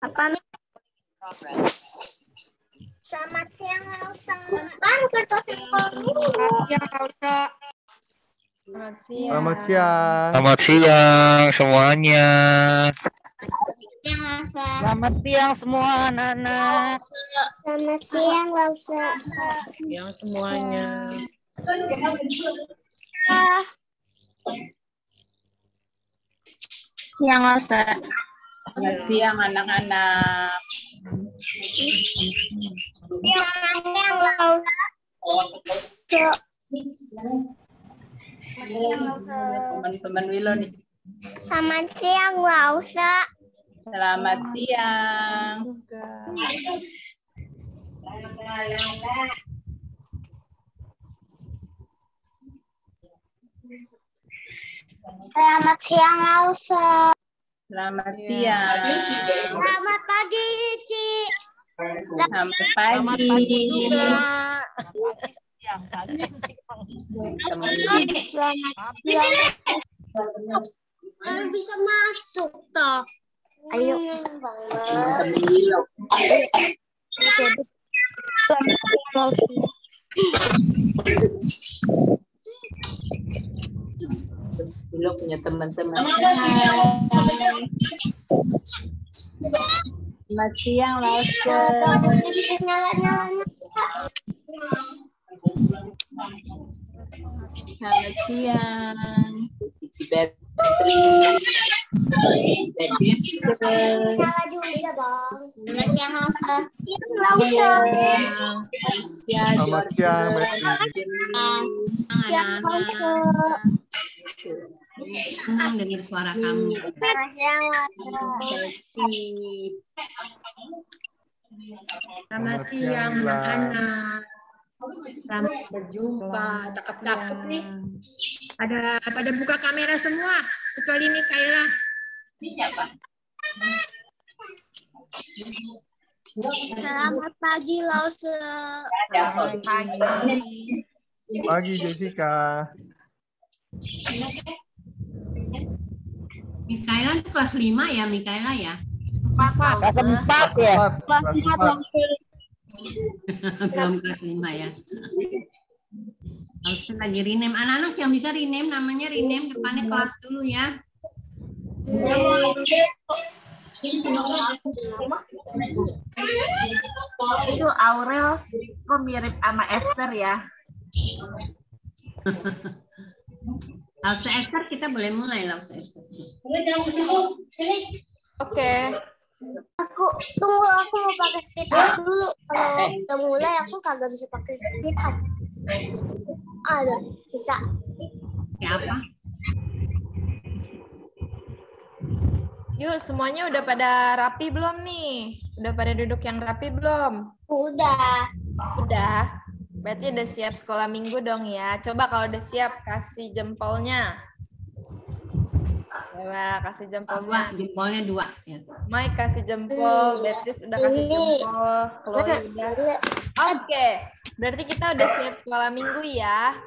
Apa nih? Selamat siang, Elsa. Kan kertas Selamat siang. Selamat siang. Selamat siang semuanya. Selamat siang semua anak-anak. Selamat siang, Elsa. Siang semuanya. Siang, Elsa. Selamat siang anak-anak. Teman-teman Wilo nih. Selamat siang, Elsa. Selamat siang. Selamat siang, Elsa. Selamat siang. Selamat pagi, Ci. Selamat pagi. Selamat siang. Kalian bisa masuk, toh. Ayo. Wilo punya teman-teman. Selamat siang, Lause. Selamat siang. Isi Beatrice. Salah juga, Bang. Selamat siang, Elsa. Selamat siang, Senang dengar suara kamu. Selamat siang, Elsa. Selamat siang anak-anak. Selamat berjumpa. Cakep-cakep nih. Pada buka kamera semua. Kecuali Mikaela. Ini siapa? Selamat pagi, Lause. Selamat pagi. Pagi, Jessica. Mikaela itu kelas 5 ya, Mikaela ya? Kelas 4 ya? Kelas 4. Belum kelas 5 ya. Harus lagi rename. Anak-anak yang bisa rename, namanya rename depannya kelas dulu ya. Itu Aurel kok mirip sama Esther ya? Lause Esther kita boleh mulai Lause Esther. Oke. Aku mau pakai speed up dulu. Kalau udah mulai aku kagak bisa pakai speed up. Ada bisa. Kayak apa? Yuk, semuanya udah pada rapi belum nih? Udah pada duduk yang rapi belum? Udah. Udah. Berarti udah siap sekolah minggu dong ya. Coba kalau udah siap, kasih jempolnya. Coba kasih jempolnya. Jempolnya 2 ya. Mike kasih jempol, Beatrice udah kasih jempol, Chloe udah. Oke, berarti kita udah siap sekolah minggu ya.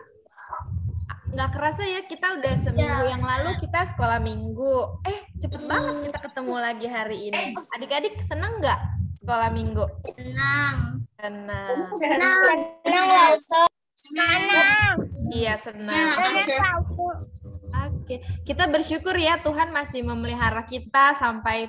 Nggak kerasa ya, kita udah seminggu yang lalu kita sekolah minggu. Cepet banget kita ketemu lagi hari ini. Adik-adik seneng nggak sekolah minggu? Senang. Senang. Senang. Iya, senang. Oke, kita bersyukur ya Tuhan masih memelihara kita sampai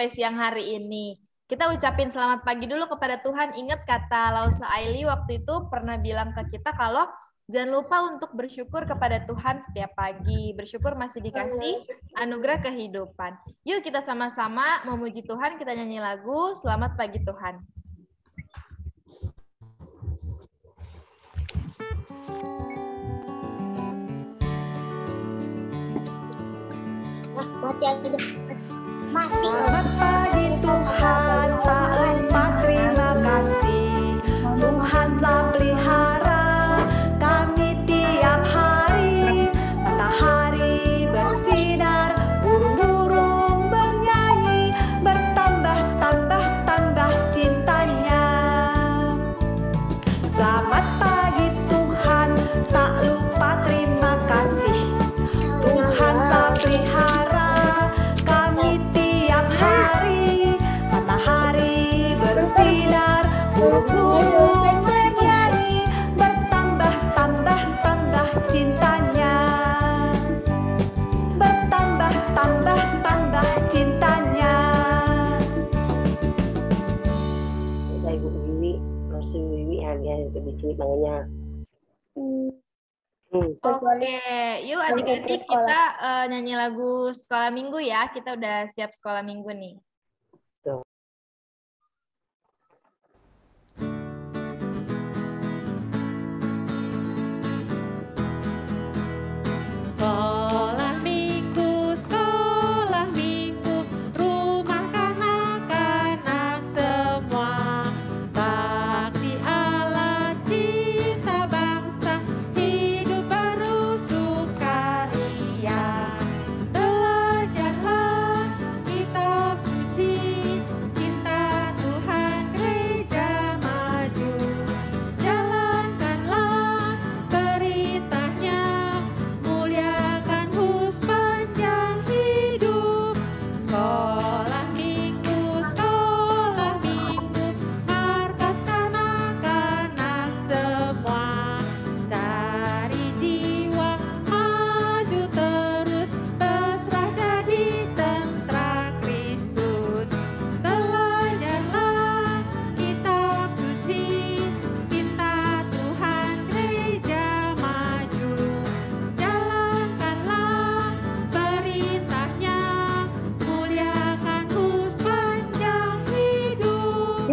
siang hari ini. Kita ucapin selamat pagi dulu kepada Tuhan. Ingat kata Lause Aili waktu itu pernah bilang ke kita kalau jangan lupa untuk bersyukur kepada Tuhan setiap pagi. Bersyukur masih dikasih anugerah kehidupan. Yuk kita sama-sama memuji Tuhan, kita nyanyi lagu Selamat Pagi Tuhan. Mati aja. Masih. Selamat pagi Tuhan, tak lupa terima kasih. Tuhan telah pelihara kami tiap hari. Matahari bersinar, burung-burung bernyanyi, bertambah-tambah cintanya. Selamat pagi Tuhan, tak lupa terima kasih. Tuhan telah Suwi hanya lebih makanya. Oke, yuk adik-adik kita nyanyi lagu sekolah minggu ya. Kita udah siap sekolah minggu nih. Sekolah minggu, rumah kanak-kanak semua. Bakti Allah, cinta bangsa, hidup baru sukaria. Belajarlah kitab suci, cinta Tuhan gereja maju. Jalankanlah beritanya, muliakan Hus panjang hidup. Sekolah minggu, markas kanak-kanak semua. Cari jiwa, maju terus, berserah jadi tentara Kristus. Belajarlah kitab suci, cinta Tuhan gereja maju. Jalankanlah perintahnya, muliakan Hus panjang hidup.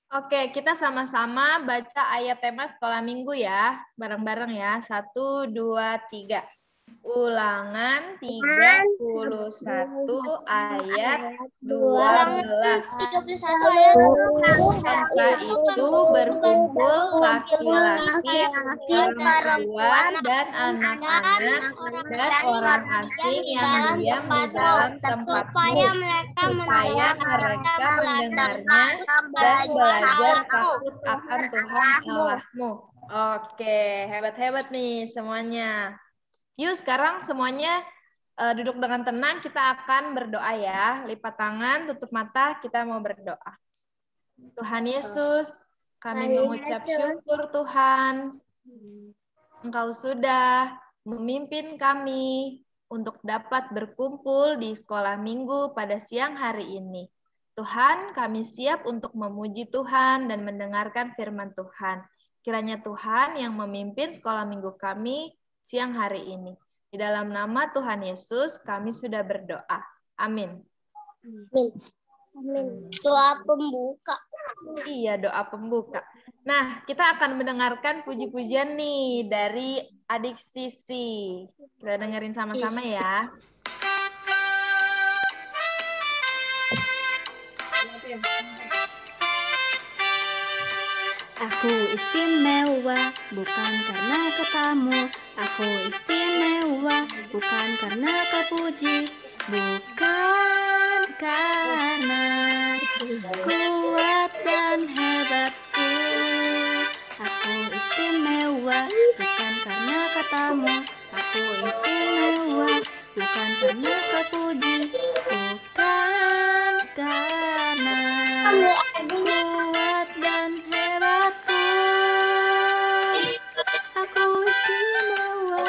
Oke, kita sama-sama baca ayat tema sekolah minggu ya. Bareng-bareng ya. 1, 2, 3. Ulangan 31 ayat 12. Setelah itu berkumpul laki-laki, perempuan, dan anak-anak, dan orang asing yang diam di dalam tempatmu, supaya mereka mendengarnya dan belajar takut akan Tuhan Allahmu. Oke, hebat-hebat nih semuanya. Yuk sekarang semuanya duduk dengan tenang, kita akan berdoa ya. Lipat tangan, tutup mata, kita mau berdoa. Tuhan Yesus, kami mengucap syukur Tuhan. Engkau sudah memimpin kami untuk dapat berkumpul di sekolah minggu pada siang hari ini. Tuhan, kami siap untuk memuji Tuhan dan mendengarkan firman Tuhan. Kiranya Tuhan yang memimpin sekolah minggu kami siang hari ini. Di dalam nama Tuhan Yesus, kami sudah berdoa. Amin. Amin. Doa pembuka. Iya, doa pembuka. Nah, kita akan mendengarkan puji-pujian nih dari adik Sisi. Kita dengerin sama-sama ya. Aku istimewa, bukan karena katamu. Aku istimewa, bukan karena kau puji. Bukan karena kuat dan hebatku. Aku istimewa, bukan karena katamu. Aku istimewa, bukan karena kau puji. Bukan karena kuat dan hebatku. Aku istimewa,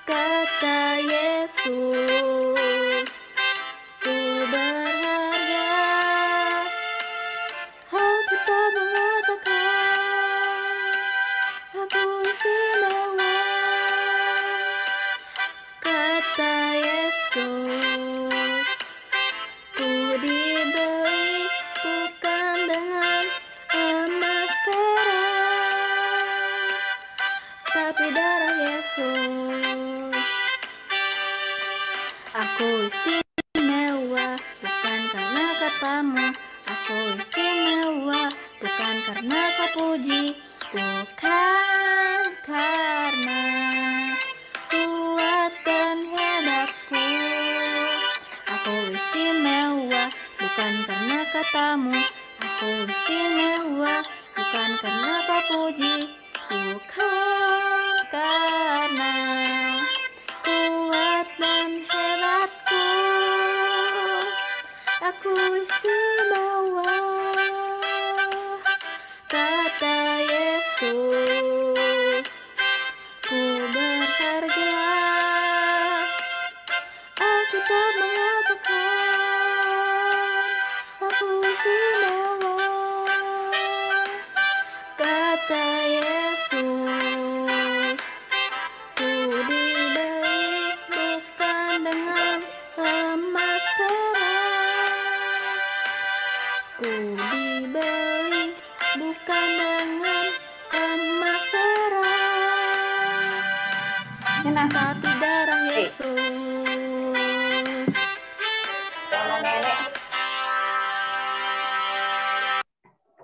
kata Yesus. Ku berharga, Alkitab mengatakan aku istimewa, kata Yesus. Ku dibeli bukan dengan emas perak, tapi darah Yesus. Aku istimewa, bukan karena katamu. Aku istimewa, bukan karena kau puji. Bukan karena kuat dan hebatku. Aku istimewa, bukan karena katamu. Aku istimewa, bukan karena kau puji. Bukan karena kuat dan hebatku. Aku istimewa, kata Yesus. Ku berharga, Alkitab mengatakan aku istimewa. Ku dibeli bukan dengan emas perak, tapi darah Yesus.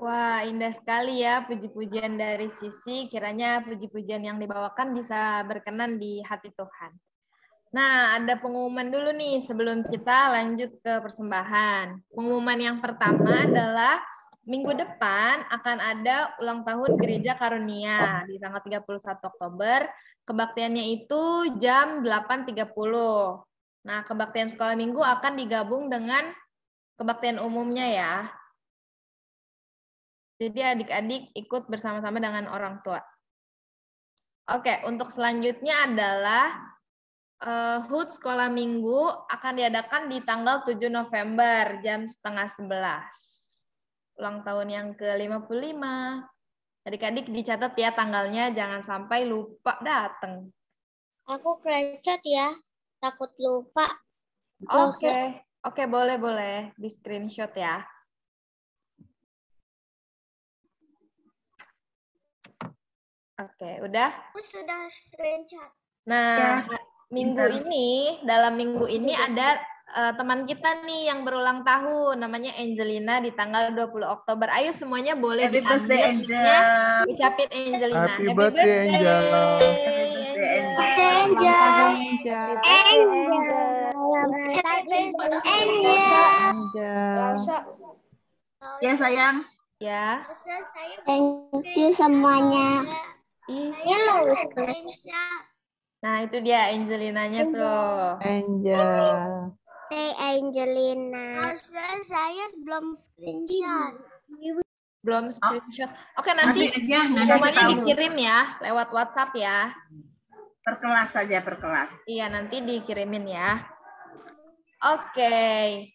Wah, indah sekali ya puji-pujian dari Sisi. Kiranya puji-pujian yang dibawakan bisa berkenan di hati Tuhan. Nah, ada pengumuman dulu nih sebelum kita lanjut ke persembahan. Pengumuman yang pertama adalah minggu depan akan ada ulang tahun Gereja Karunia di tanggal 31 Oktober. Kebaktiannya itu jam 8.30. Nah, kebaktian sekolah minggu akan digabung dengan kebaktian umumnya ya. Jadi adik-adik ikut bersama-sama dengan orang tua. Oke, untuk selanjutnya adalah HUT sekolah minggu akan diadakan di tanggal 7 November jam 10:30. Ulang tahun yang ke-55. Adik-adik dicatat ya tanggalnya, jangan sampai lupa datang. Aku screenshot ya, takut lupa. Oke, boleh di screenshot ya. Oke, udah? Aku sudah screenshot. Nah, dalam minggu ini ada teman kita nih yang berulang tahun, namanya Angelina di tanggal 20 Oktober. Ayo semuanya boleh Happy diambil birthday, mic-nya, Angel. ucapin Angelina. Happy birthday, Angel. Ya sayang. Ya. Thank you semuanya. Ini Nah, itu dia Angelinanya tuh. Angel. Hey Angelina. Saya belum screenshot. Belum screenshot. Oke, nanti aja, semuanya dikirim ya lewat WhatsApp ya. Per kelas saja, per kelas. Iya, nanti dikirimin ya. Oke.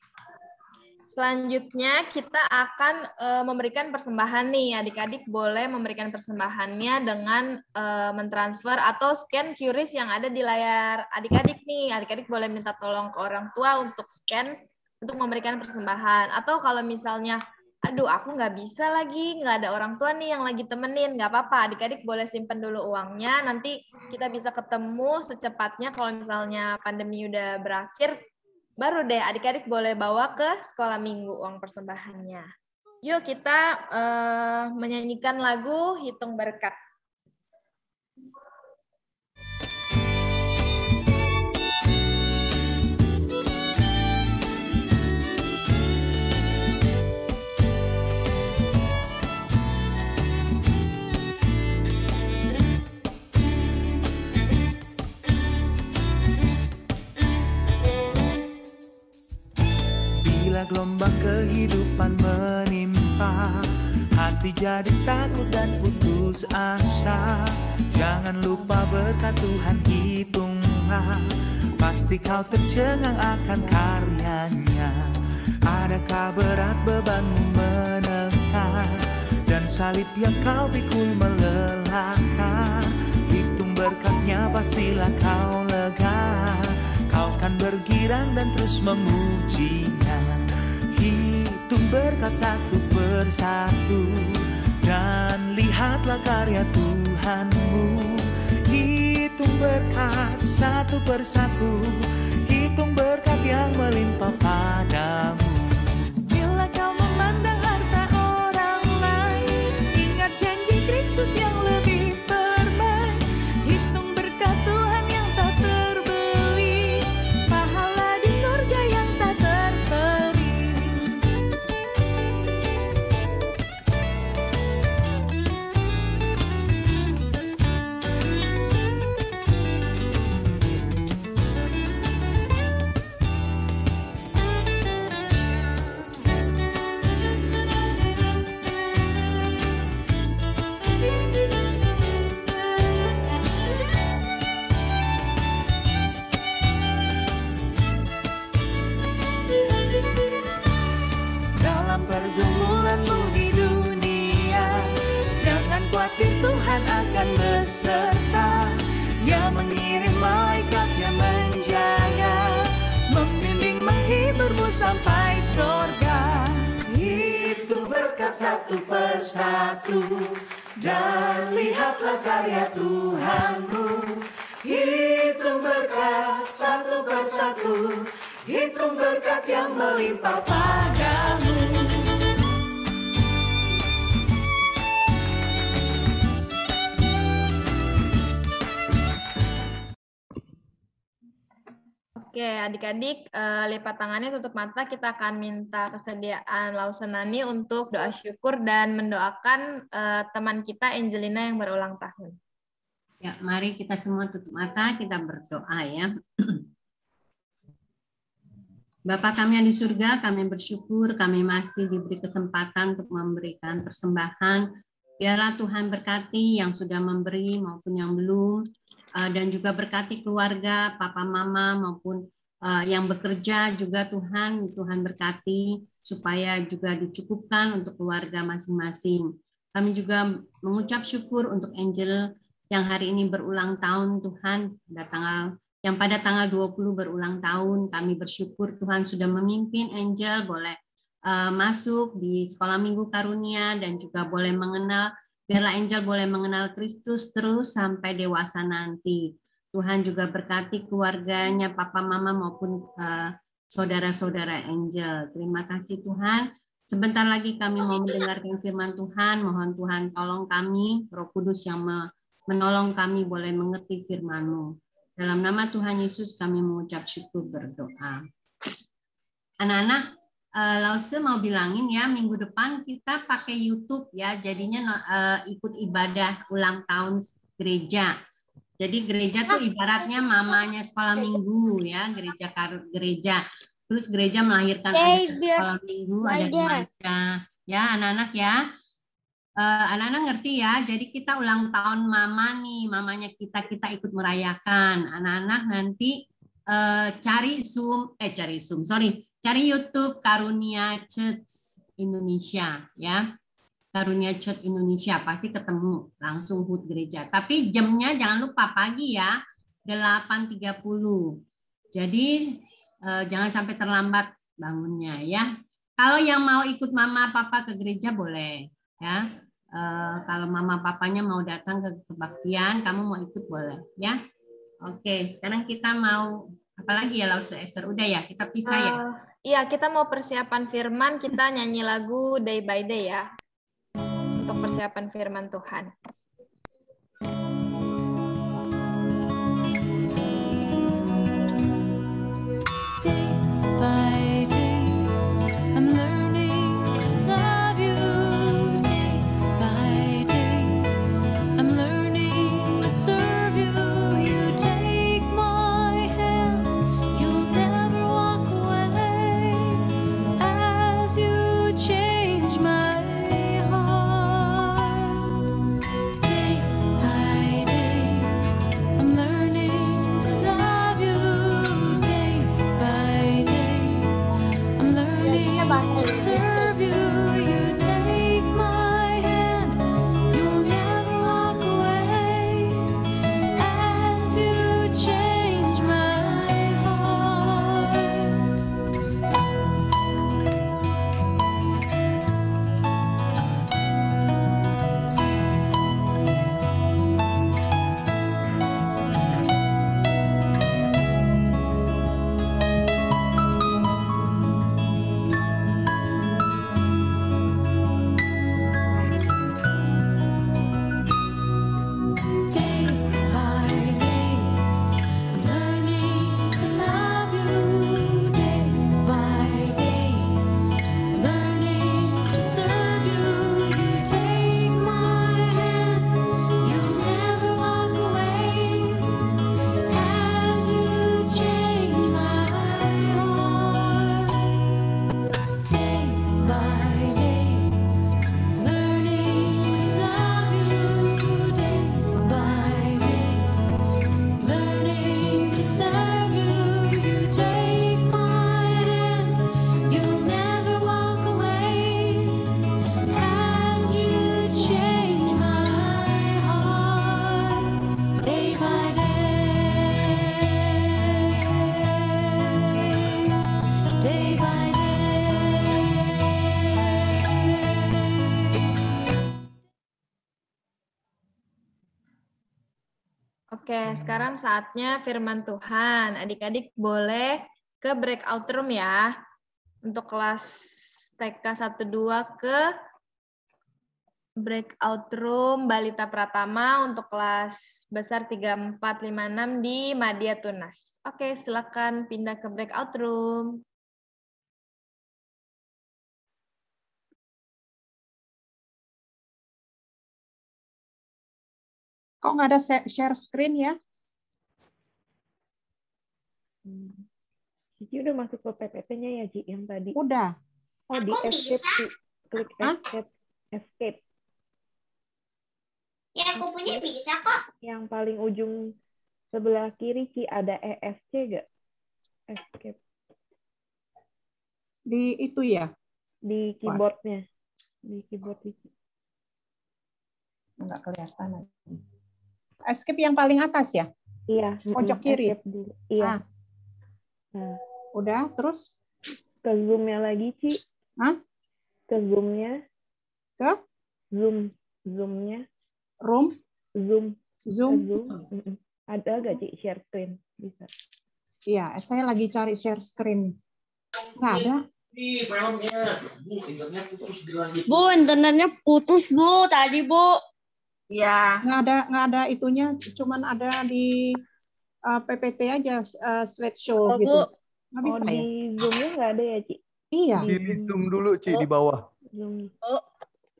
Selanjutnya kita akan memberikan persembahan nih. Adik-adik boleh memberikan persembahannya dengan mentransfer atau scan QRIS yang ada di layar adik-adik nih. Adik-adik boleh minta tolong ke orang tua untuk scan untuk memberikan persembahan. Atau kalau misalnya, aduh aku nggak bisa lagi, nggak ada orang tua nih yang lagi temenin, nggak apa-apa. Adik-adik boleh simpen dulu uangnya, nanti kita bisa ketemu secepatnya kalau misalnya pandemi udah berakhir. Baru deh adik-adik boleh bawa ke sekolah minggu uang persembahannya. Yuk kita menyanyikan lagu Hitung Berkat. Bila gelombang kehidupan menimpa, hati jadi takut dan putus asa. Jangan lupa berkat Tuhan hitunglah, pasti kau tercengang akan karyanya. Adakah berat bebanmu menentang, dan salib yang kau pikul melelahkan? Hitung berkatnya pastilah kau lega, kau kan bergirang dan terus memujinya. Hitung berkat satu persatu, dan lihatlah karya Tuhanmu. Hitung berkat satu persatu, hitung berkat yang melimpah padamu. Bila kau memandang harta orang lain, ingat janji Kristus yang lebih permai. Hitung berkat Tuhan yang tak terbeli, pahala di surga yang tak terperi. berkat satu persatu, dan lihatlah karya Tuhanmu. Hitung berkat satu persatu, hitung berkat yang melimpah padamu. Oke, adik-adik, lipat tangannya, tutup mata. Kita akan minta kesediaan Lausenani untuk doa syukur dan mendoakan teman kita Angelina yang berulang tahun. Ya, mari kita semua tutup mata, kita berdoa ya. Bapa kami yang di surga, kami bersyukur, kami masih diberi kesempatan untuk memberikan persembahan. Biarlah Tuhan berkati yang sudah memberi maupun yang belum. Dan juga berkati keluarga, papa mama maupun yang bekerja juga Tuhan berkati supaya juga dicukupkan untuk keluarga masing-masing. Kami juga mengucap syukur untuk Angel yang hari ini berulang tahun Tuhan, yang pada tanggal 20 berulang tahun. Kami bersyukur Tuhan sudah memimpin Angel boleh masuk di sekolah minggu karunia dan juga boleh mengenal. Biarlah Angel boleh mengenal Kristus terus sampai dewasa nanti. Tuhan juga berkati keluarganya, papa, mama maupun saudara-saudara Angel. Terima kasih Tuhan. Sebentar lagi kami mau mendengarkan firman Tuhan. Mohon Tuhan tolong kami, Roh Kudus yang menolong kami boleh mengerti firman-Mu. Dalam nama Tuhan Yesus kami mengucap syukur berdoa. Anak-anak, Lause mau bilangin ya, minggu depan kita pakai YouTube ya, jadinya ikut ibadah ulang tahun gereja. Jadi gereja tuh ibaratnya mamanya sekolah minggu ya, gereja. Terus gereja melahirkan ada sekolah minggu, ada remaja. Ya anak-anak ya, anak-anak ngerti ya. Jadi kita ulang tahun mama nih, mamanya kita ikut merayakan. Anak-anak nanti cari YouTube Karunia Church Indonesia ya. Karunia Church Indonesia pasti ketemu langsung HUT gereja. Tapi jamnya jangan lupa pagi ya, 8.30. Jadi jangan sampai terlambat bangunnya ya. Kalau yang mau ikut mama papa ke gereja boleh ya. Kalau mama papanya mau datang ke kebaktian, kamu mau ikut boleh ya. Oke, sekarang kita mau apa lagi ya Lause Esther? Udah ya, kita pisah ya. Iya, kita mau persiapan firman, kita nyanyi lagu Day by Day ya. Untuk persiapan firman Tuhan. Oke, sekarang saatnya firman Tuhan. Adik-adik boleh ke breakout room ya. Untuk kelas TK 1-2 ke breakout room Balita Pratama, untuk kelas besar 3, 4, 5, 6 di Madya Tunas. Oke, silakan pindah ke breakout room. Kok nggak ada share screen ya? Cici udah masuk ke PPT-nya ya, Ci, yang tadi? Udah. Oh, di escape, Ci. Klik escape. Ya, aku punya bisa kok. Yang paling ujung sebelah kiri, Ci, ada ESC nggak? Escape. Di itu ya? Di keyboardnya. Di keyboard Cici. Nggak kelihatan lagi. Escape yang paling atas ya? Iya. Pojok kiri? Dulu. Iya. Nah. Udah, terus? Ke zoom-nya lagi, Ci. Hah? Ke zoom-nya. Ke? Zoom-nya. Room? Zoom. Zoom? Ada nggak, Ci, share screen? Bisa. Iya, saya lagi cari share screen. Nggak ada. Bu, internetnya putus, Bu. Tadi, Bu. Iya. Nggak ada itunya, cuman ada di PPT aja, slideshow gitu. Bu. Nggak bisa ya? Di Zoom-nya nggak ada ya, Ci? Iya. Pilih Zoom dulu, Ci, di bawah. Zoom.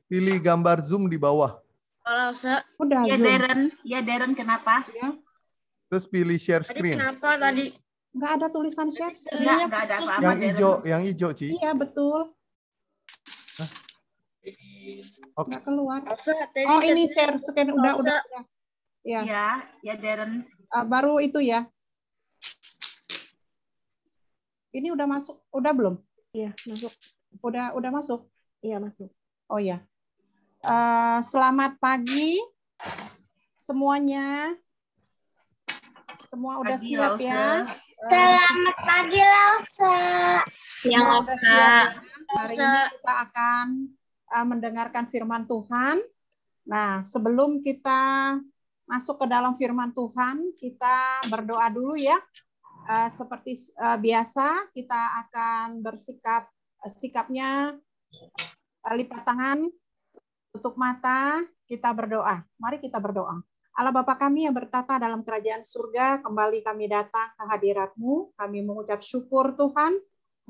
Pilih gambar Zoom di bawah. Kalau udah Ya, Zoom. Darren, kenapa? Ya. Terus pilih share tadi screen. kenapa tadi? Nggak ada tulisan share screen. Nggak ada apa-apa. Yang hijau, Ci. Iya, betul. Oke. Nggak keluar. Tadi Oh, ini share screen udah. Ya. Ya, Darren. Baru itu ya. Ini udah masuk, udah belum? Iya, masuk. Udah masuk? Iya, masuk. Oh ya. Selamat pagi semuanya. Semua udah Pagi, siap Lause. ya? Selamat pagi, Lause. Semua udah siap ya? Hari ini kita akan mendengarkan firman Tuhan. Nah, sebelum kita masuk ke dalam firman Tuhan, kita berdoa dulu ya. Seperti biasa, kita akan sikapnya lipat tangan, tutup mata, kita berdoa. Mari kita berdoa. Allah Bapa kami yang bertata dalam kerajaan surga, kembali kami datang ke hadirat-Mu. Kami mengucap syukur Tuhan,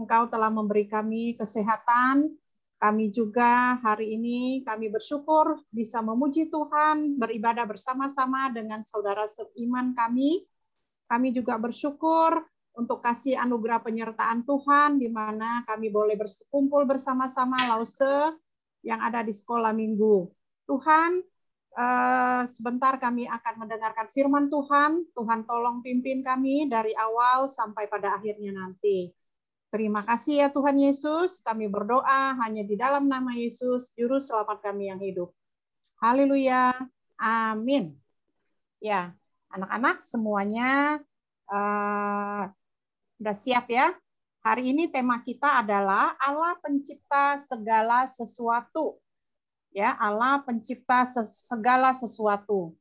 Engkau telah memberi kami kesehatan. Kami juga hari ini kami bersyukur bisa memuji Tuhan, beribadah bersama-sama dengan saudara seiman kami. Kami juga bersyukur untuk kasih anugerah penyertaan Tuhan, di mana kami boleh berkumpul bersama-sama Lause yang ada di sekolah minggu. Tuhan, sebentar kami akan mendengarkan firman Tuhan. Tuhan tolong pimpin kami dari awal sampai pada akhirnya nanti. Terima kasih ya Tuhan Yesus, kami berdoa hanya di dalam nama Yesus, Juru Selamat kami yang hidup. Haleluya, amin. Ya, anak-anak semuanya udah siap ya? Hari ini tema kita adalah Allah pencipta segala sesuatu. Ya, Allah pencipta segala sesuatu.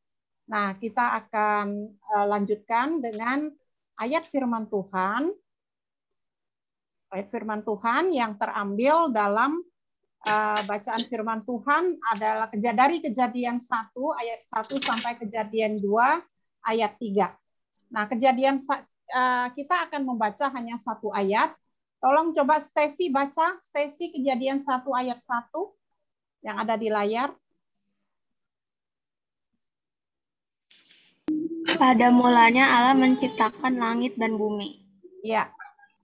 Nah, kita akan lanjutkan dengan ayat firman Tuhan. Ayat firman Tuhan yang terambil dalam bacaan firman Tuhan adalah dari Kejadian 1 ayat 1 sampai Kejadian 2 ayat 3. Nah, kita akan membaca hanya satu ayat. Tolong coba Stacy baca, Stacy Kejadian 1 ayat 1 yang ada di layar. Pada mulanya Allah menciptakan langit dan bumi. Ya,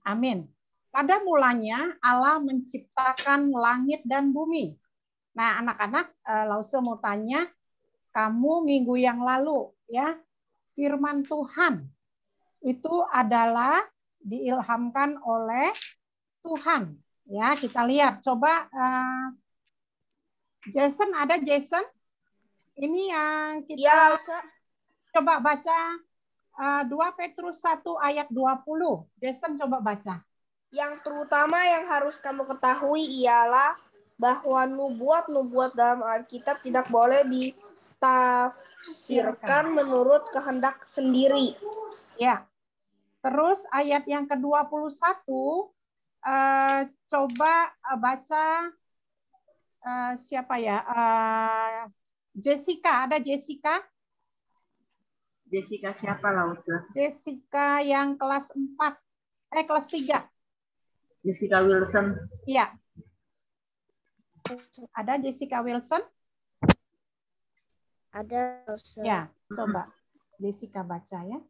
amin. Pada mulanya Allah menciptakan langit dan bumi. Nah, anak-anak, Lause mau tanya, kamu minggu yang lalu ya, firman Tuhan itu adalah diilhamkan oleh Tuhan. Ya, kita lihat. Coba Jason, ada Jason? Ini yang kita coba baca 2 Petrus 1 ayat 20. Jason coba baca. Yang terutama yang harus kamu ketahui ialah bahwa nubuat-nubuat dalam Alkitab tidak boleh ditafsirkan ditafsirkan menurut kehendak sendiri. Ya. Terus ayat yang ke-21, coba baca siapa ya? Jessica, ada Jessica? Jessica siapa lah Ustaz? Jessica yang kelas 4, kelas 3. Jessica Wilson. Iya. Ada Jessica Wilson? Ada. Ya, coba Jessica baca ya.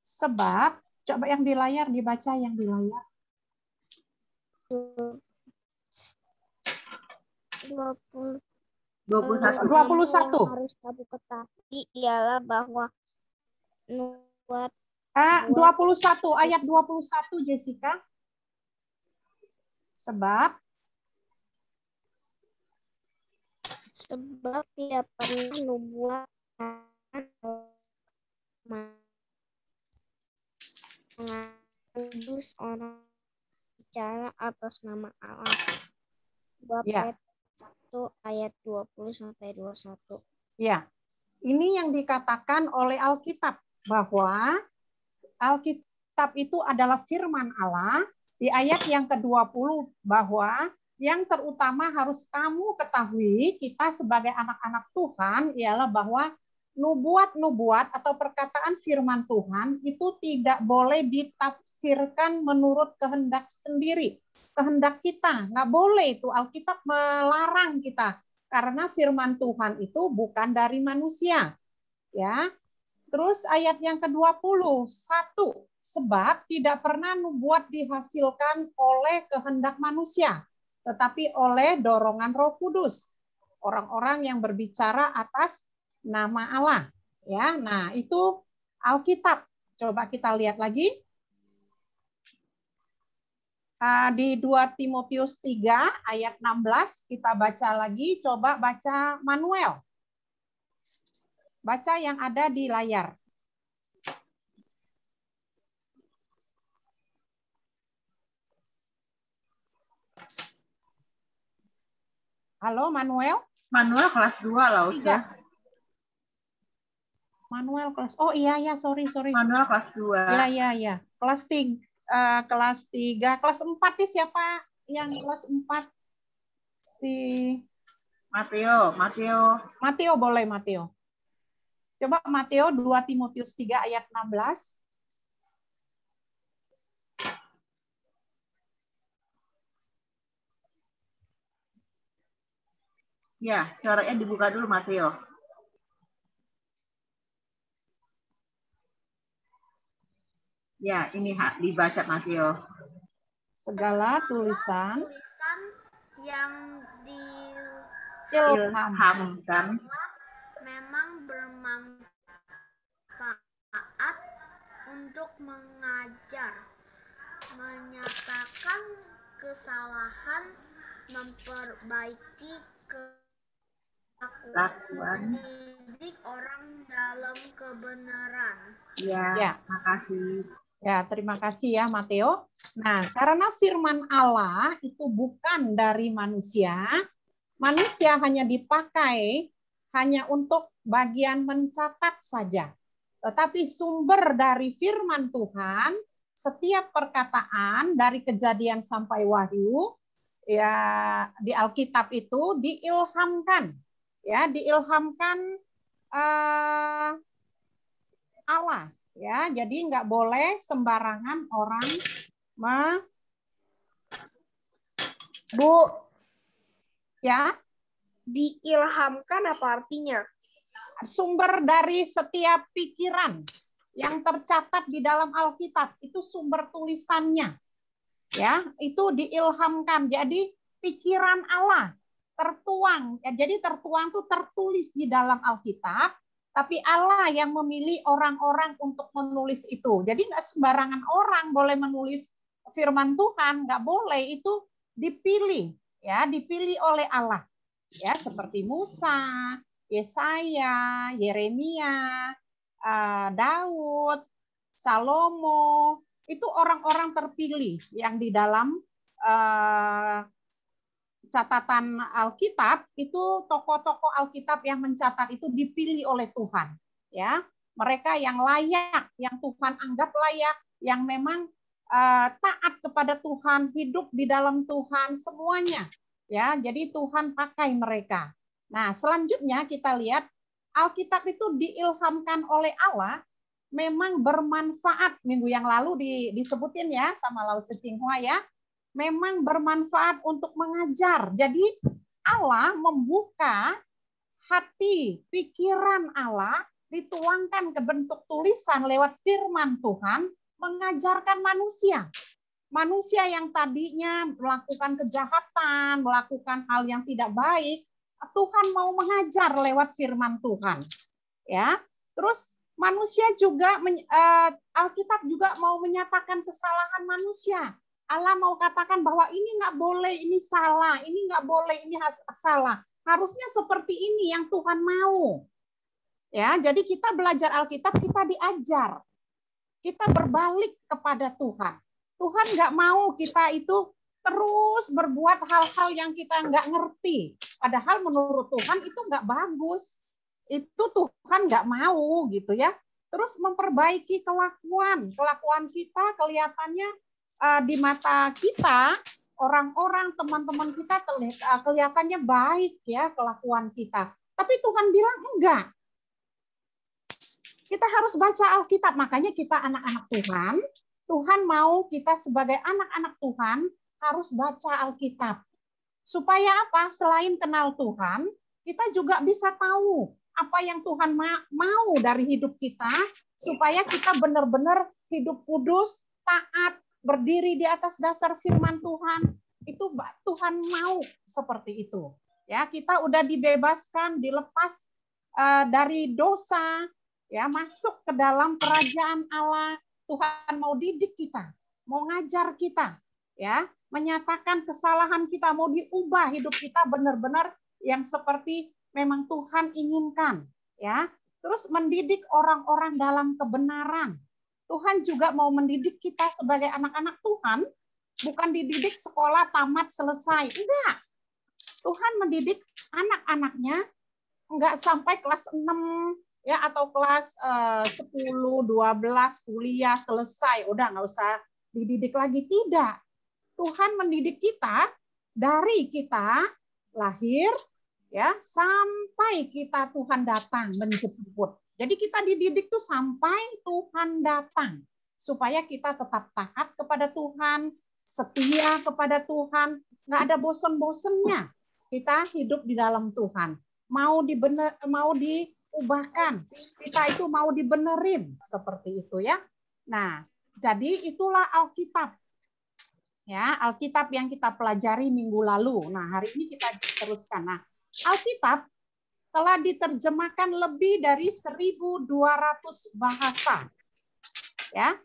Sebab, coba yang di layar dibaca yang di layar. 21. Yang harus kamu ketahui ialah bahwa 21 ayat 21 Jessica. Sebab tidak pernah nubuat mengurus orang bicara atas nama Allah. Ya. Ayat 20 sampai 21. Ya. Ini yang dikatakan oleh Alkitab bahwa Alkitab itu adalah firman Allah. Di ayat yang ke-20 bahwa yang terutama harus kamu ketahui kita sebagai anak-anak Tuhan ialah bahwa nubuat-nubuat atau perkataan firman Tuhan itu tidak boleh ditafsirkan menurut kehendak sendiri. Kehendak kita, nggak boleh itu. Alkitab melarang kita. Karena firman Tuhan itu bukan dari manusia. Ya. Terus ayat yang ke-21. Sebab tidak pernah nubuat dihasilkan oleh kehendak manusia, tetapi oleh dorongan Roh Kudus. Orang-orang yang berbicara atas nama Allah. Ya, nah itu Alkitab. Coba kita lihat lagi. Di 2 Timotius 3 ayat 16 kita baca lagi. Coba baca Manuel. Baca yang ada di layar. Halo Manuel? Manuel kelas 2 lah Ustaz. Manuel kelas. Oh iya ya, sorry. Manuel kelas 2. Iya. Kelas 3, kelas 4 nih siapa yang kelas 4? Si Mateo boleh Mateo. Coba Mateo 2 Timotius 3 ayat 16. Ya, suaranya dibuka dulu Mateo. Ya, ini dibaca Mateo. Segala tulisan yang diilhamkan memang bermanfaat untuk mengajar, menyatakan kesalahan, memperbaiki kelakuan, mendidik orang dalam kebenaran. Ya. Makasih. Ya, terima kasih ya Mateo. Nah, karena firman Allah itu bukan dari manusia, manusia hanya dipakai hanya untuk bagian mencatat saja. Tetapi sumber dari firman Tuhan, setiap perkataan dari Kejadian sampai Wahyu, ya di Alkitab itu diilhamkan. Ya, diilhamkan Allah. Ya, jadi nggak boleh sembarangan orang Bu, ya, diilhamkan apa artinya? Sumber dari setiap pikiran yang tercatat di dalam Alkitab itu sumber tulisannya. Ya, itu diilhamkan. Jadi pikiran Allah tertuang. Ya, jadi tertuang itu tertulis di dalam Alkitab. Tapi Allah yang memilih orang-orang untuk menulis itu. Jadi nggak sembarangan orang boleh menulis firman Tuhan, nggak boleh. Itu dipilih, ya, dipilih oleh Allah, ya, seperti Musa, Yesaya, Yeremia, Daud, Salomo. Itu orang-orang terpilih yang di dalam catatan Alkitab itu tokoh-tokoh Alkitab yang mencatat itu dipilih oleh Tuhan, ya. Mereka yang layak, yang Tuhan anggap layak, yang memang taat kepada Tuhan, hidup di dalam Tuhan semuanya, ya. Jadi Tuhan pakai mereka. Nah, selanjutnya kita lihat Alkitab itu diilhamkan oleh Allah, memang bermanfaat. Minggu yang lalu disebutin ya sama Lau Sechinghua ya. Memang bermanfaat untuk mengajar. Jadi Allah membuka hati, pikiran Allah, dituangkan ke bentuk tulisan lewat firman Tuhan, mengajarkan manusia. Manusia yang tadinya melakukan kejahatan, melakukan hal yang tidak baik, Tuhan mau mengajar lewat firman Tuhan. Ya, terus manusia juga, Alkitab juga mau menyatakan kesalahan manusia. Allah mau katakan bahwa ini nggak boleh, ini salah, ini nggak boleh, ini salah. Harusnya seperti ini yang Tuhan mau. Ya, jadi kita belajar Alkitab, kita diajar. Kita berbalik kepada Tuhan. Tuhan nggak mau kita itu terus berbuat hal-hal yang kita nggak ngerti. Padahal menurut Tuhan itu nggak bagus. Itu Tuhan nggak mau gitu ya. Terus memperbaiki kelakuan kita kelihatannya di mata kita, orang-orang, teman-teman kita kelihatannya baik ya kelakuan kita. Tapi Tuhan bilang enggak. Kita harus baca Alkitab, makanya kita anak-anak Tuhan. Tuhan mau kita sebagai anak-anak Tuhan harus baca Alkitab. Supaya apa? Selain kenal Tuhan, kita juga bisa tahu apa yang Tuhan mau dari hidup kita, supaya kita benar-benar hidup kudus, taat, berdiri di atas dasar firman Tuhan. Itu Tuhan mau seperti itu. Ya, kita udah dibebaskan, dilepas dari dosa, ya, masuk ke dalam kerajaan Allah. Tuhan mau didik kita, mau ngajar kita, ya, menyatakan kesalahan kita, mau diubah hidup kita benar-benar yang seperti memang Tuhan inginkan, ya. Terus mendidik orang-orang dalam kebenaran. Tuhan juga mau mendidik kita sebagai anak-anak Tuhan, bukan dididik sekolah tamat selesai. Enggak. Tuhan mendidik anak-anaknya enggak sampai kelas 6 ya atau kelas 10, 12 kuliah selesai. Udah enggak usah dididik lagi, tidak. Tuhan mendidik kita dari kita lahir ya sampai kita Tuhan datang menjemput. Jadi kita dididik tuh sampai Tuhan datang. Supaya kita tetap taat kepada Tuhan, setia kepada Tuhan. Nggak ada bosen-bosennya. Kita hidup di dalam Tuhan. Mau diubahkan. Kita itu mau dibenerin. Seperti itu ya. Nah, jadi itulah Alkitab. Ya, Alkitab yang kita pelajari minggu lalu. Nah, hari ini kita teruskan. Nah, Alkitab telah diterjemahkan lebih dari 1.200 bahasa. Ya.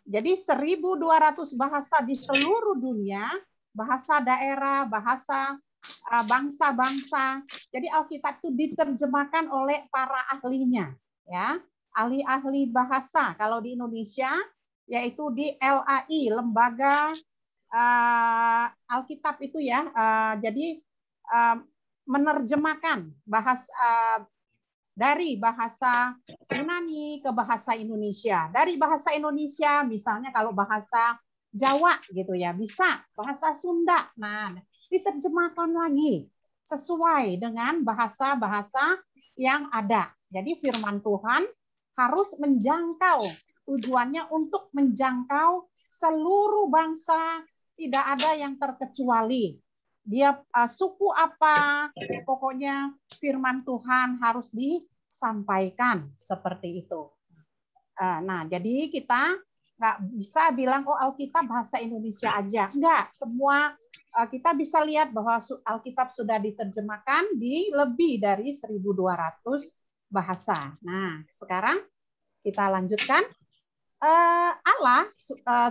Jadi 1.200 bahasa di seluruh dunia, bahasa daerah, bahasa bangsa-bangsa. Jadi Alkitab itu diterjemahkan oleh para ahlinya, ya. Ahli-ahli bahasa kalau di Indonesia yaitu di LAI, Lembaga Alkitab itu ya. Jadi menerjemahkan dari bahasa Yunani ke bahasa Indonesia. Dari bahasa Indonesia, misalnya kalau bahasa Jawa gitu ya, bisa bahasa Sunda. Nah, diterjemahkan lagi sesuai dengan bahasa-bahasa yang ada. Jadi firman Tuhan harus menjangkau, tujuannya untuk menjangkau seluruh bangsa, tidak ada yang terkecuali. Dia suku apa, pokoknya firman Tuhan harus disampaikan seperti itu. Nah, jadi kita nggak bisa bilang, oh Alkitab bahasa Indonesia aja. Enggak, semua kita bisa lihat bahwa Alkitab sudah diterjemahkan di lebih dari 1.200 bahasa. Nah, sekarang kita lanjutkan. Allah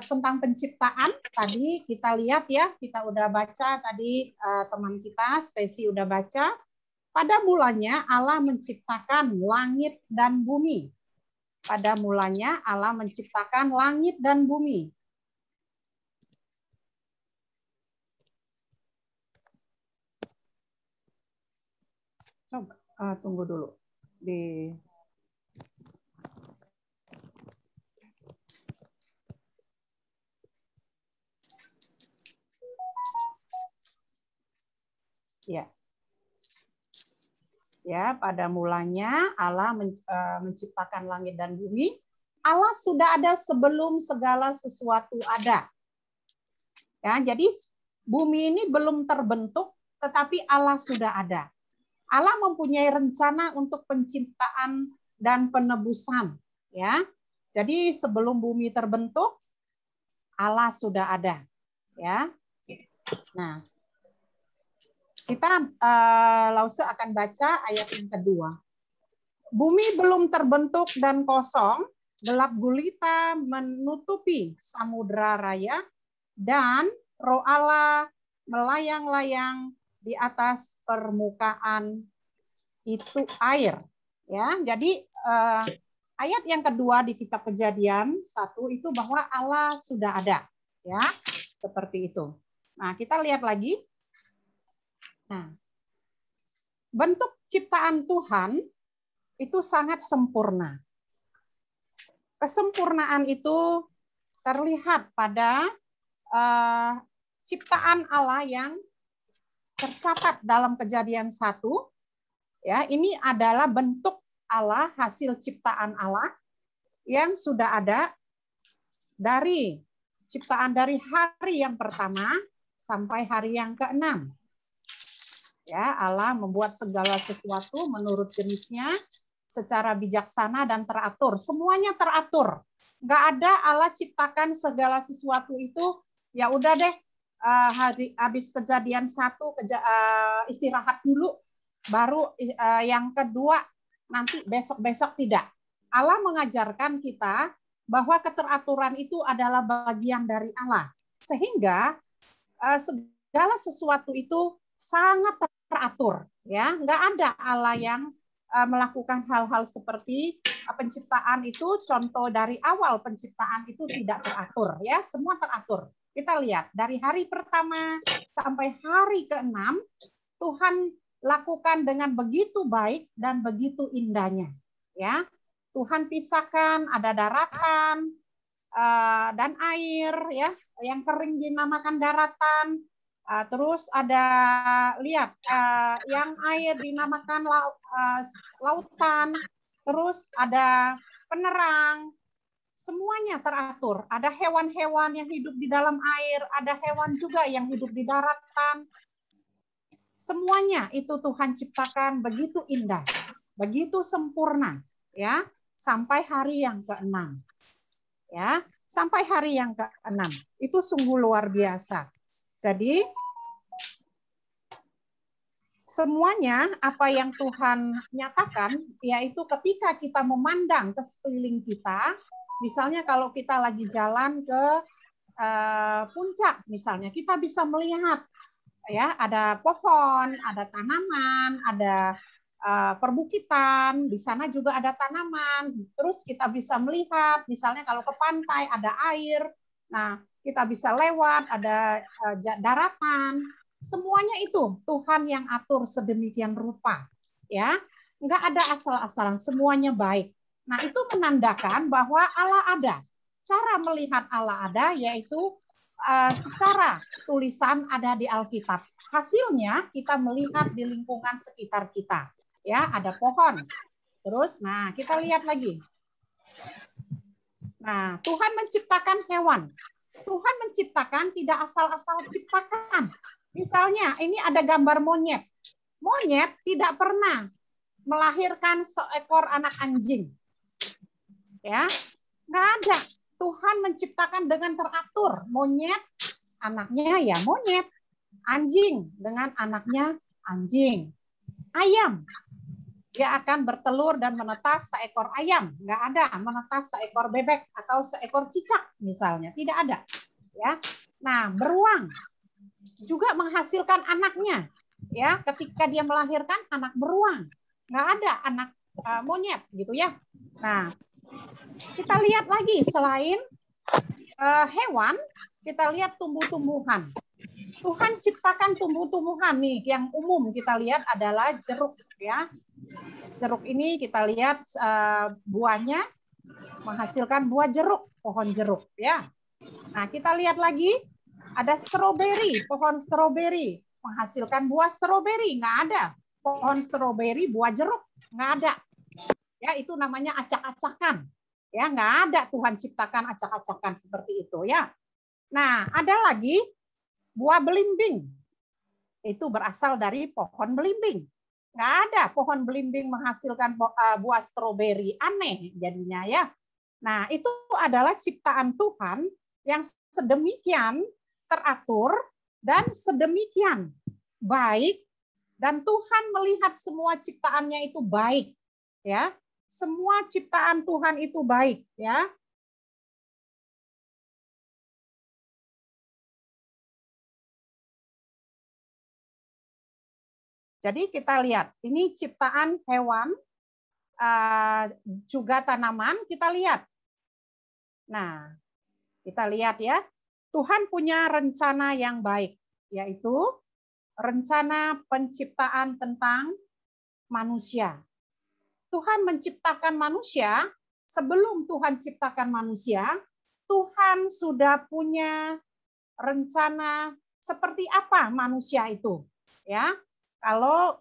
tentang penciptaan tadi kita lihat ya, kita udah baca tadi, teman kita Stacy udah baca. Pada mulanya Allah menciptakan langit dan bumi. Pada mulanya Allah menciptakan langit dan bumi. Coba tunggu dulu. Ya. Ya, pada mulanya Allah menciptakan langit dan bumi. Allah sudah ada sebelum segala sesuatu ada. Ya, jadi bumi ini belum terbentuk, tetapi Allah sudah ada. Allah mempunyai rencana untuk penciptaan dan penebusan. Ya, jadi sebelum bumi terbentuk, Allah sudah ada. Ya, nah. Kita Lause akan baca ayat yang kedua. Bumi belum terbentuk dan kosong, gelap gulita menutupi samudra raya, dan Roh Allah melayang-layang di atas permukaan itu air. Ya, jadi ayat yang kedua di kitab Kejadian 1 itu bahwa Allah sudah ada. Ya, seperti itu. Nah, kita lihat lagi. Nah, bentuk ciptaan Tuhan itu sangat sempurna. Kesempurnaan itu terlihat pada ciptaan Allah yang tercatat dalam Kejadian 1. Ya, ini adalah bentuk Allah, hasil ciptaan Allah yang sudah ada dari ciptaan dari hari yang pertama sampai hari yang ke-6. Ya, Allah membuat segala sesuatu menurut jenisnya secara bijaksana dan teratur. Semuanya teratur. Nggak ada Allah ciptakan segala sesuatu itu, ya udah deh, habis Kejadian 1 istirahat dulu, baru yang kedua nanti besok-besok tidak. Allah mengajarkan kita bahwa keteraturan itu adalah bagian dari Allah. Sehingga segala sesuatu itu sangat teratur, ya, nggak ada Allah yang melakukan hal-hal seperti penciptaan itu. Contoh dari awal penciptaan itu tidak teratur, ya, semua teratur. Kita lihat dari hari pertama sampai hari ke-6 Tuhan lakukan dengan begitu baik dan begitu indahnya, ya. Tuhan pisahkan ada daratan dan air, ya, yang kering dinamakan daratan. Terus ada lihat yang air dinamakan lautan. Terus ada penerang. Semuanya teratur. Ada hewan-hewan yang hidup di dalam air, ada hewan juga yang hidup di daratan. Semuanya itu Tuhan ciptakan begitu indah, begitu sempurna, ya, sampai hari yang ke-6. Ya, sampai hari yang ke-6. Itu sungguh luar biasa. Jadi semuanya apa yang Tuhan nyatakan, yaitu ketika kita memandang ke sekeliling kita, misalnya kalau kita lagi jalan ke puncak, misalnya kita bisa melihat, ya, ada pohon, ada tanaman, ada perbukitan, di sana juga ada tanaman. Terus kita bisa melihat, misalnya kalau ke pantai ada air. Nah, kita bisa lewat, ada daratan. Semuanya itu Tuhan yang atur sedemikian rupa, ya. Enggak ada asal-asalan, semuanya baik. Nah, itu menandakan bahwa Allah ada. Cara melihat Allah ada yaitu secara tulisan ada di Alkitab. Hasilnya kita melihat di lingkungan sekitar kita, ya, ada pohon. Terus, nah, kita lihat lagi. Nah, Tuhan menciptakan hewan. Tuhan menciptakan tidak asal-asal ciptakan. Misalnya ini ada gambar monyet. Monyet tidak pernah melahirkan seekor anak anjing. Ya, nggak ada. Tuhan menciptakan dengan teratur. Monyet, anaknya ya monyet. Anjing dengan anaknya anjing. Ayam, dia akan bertelur dan menetas seekor ayam. Nggak ada menetas seekor bebek atau seekor cicak misalnya. Tidak ada. Ya. Nah, beruang juga menghasilkan anaknya. Ya, ketika dia melahirkan anak beruang. Nggak ada anak monyet gitu ya. Nah, kita lihat lagi selain hewan, kita lihat tumbuh-tumbuhan. Tuhan ciptakan tumbuh-tumbuhan nih, yang umum kita lihat adalah jeruk. ya. Jeruk ini kita lihat buahnya menghasilkan buah jeruk, pohon jeruk ya. Nah, kita lihat lagi ada stroberi, pohon stroberi menghasilkan buah stroberi, nggak ada. Pohon stroberi, buah jeruk, nggak ada. Ya, itu namanya acak-acakan. Ya, nggak ada Tuhan ciptakan acak-acakan seperti itu ya. Nah, ada lagi buah belimbing. Itu berasal dari pohon belimbing. Nggak ada pohon belimbing menghasilkan buah stroberi, aneh jadinya ya. Nah, itu adalah ciptaan Tuhan yang sedemikian teratur dan sedemikian baik, dan Tuhan melihat semua ciptaannya itu baik ya. Semua ciptaan Tuhan itu baik ya. Jadi kita lihat, ini ciptaan hewan, juga tanaman, kita lihat. Nah, kita lihat ya, Tuhan punya rencana yang baik, yaitu rencana penciptaan tentang manusia. Tuhan menciptakan manusia, sebelum Tuhan ciptakan manusia, Tuhan sudah punya rencana seperti apa manusia itu. Ya, kalau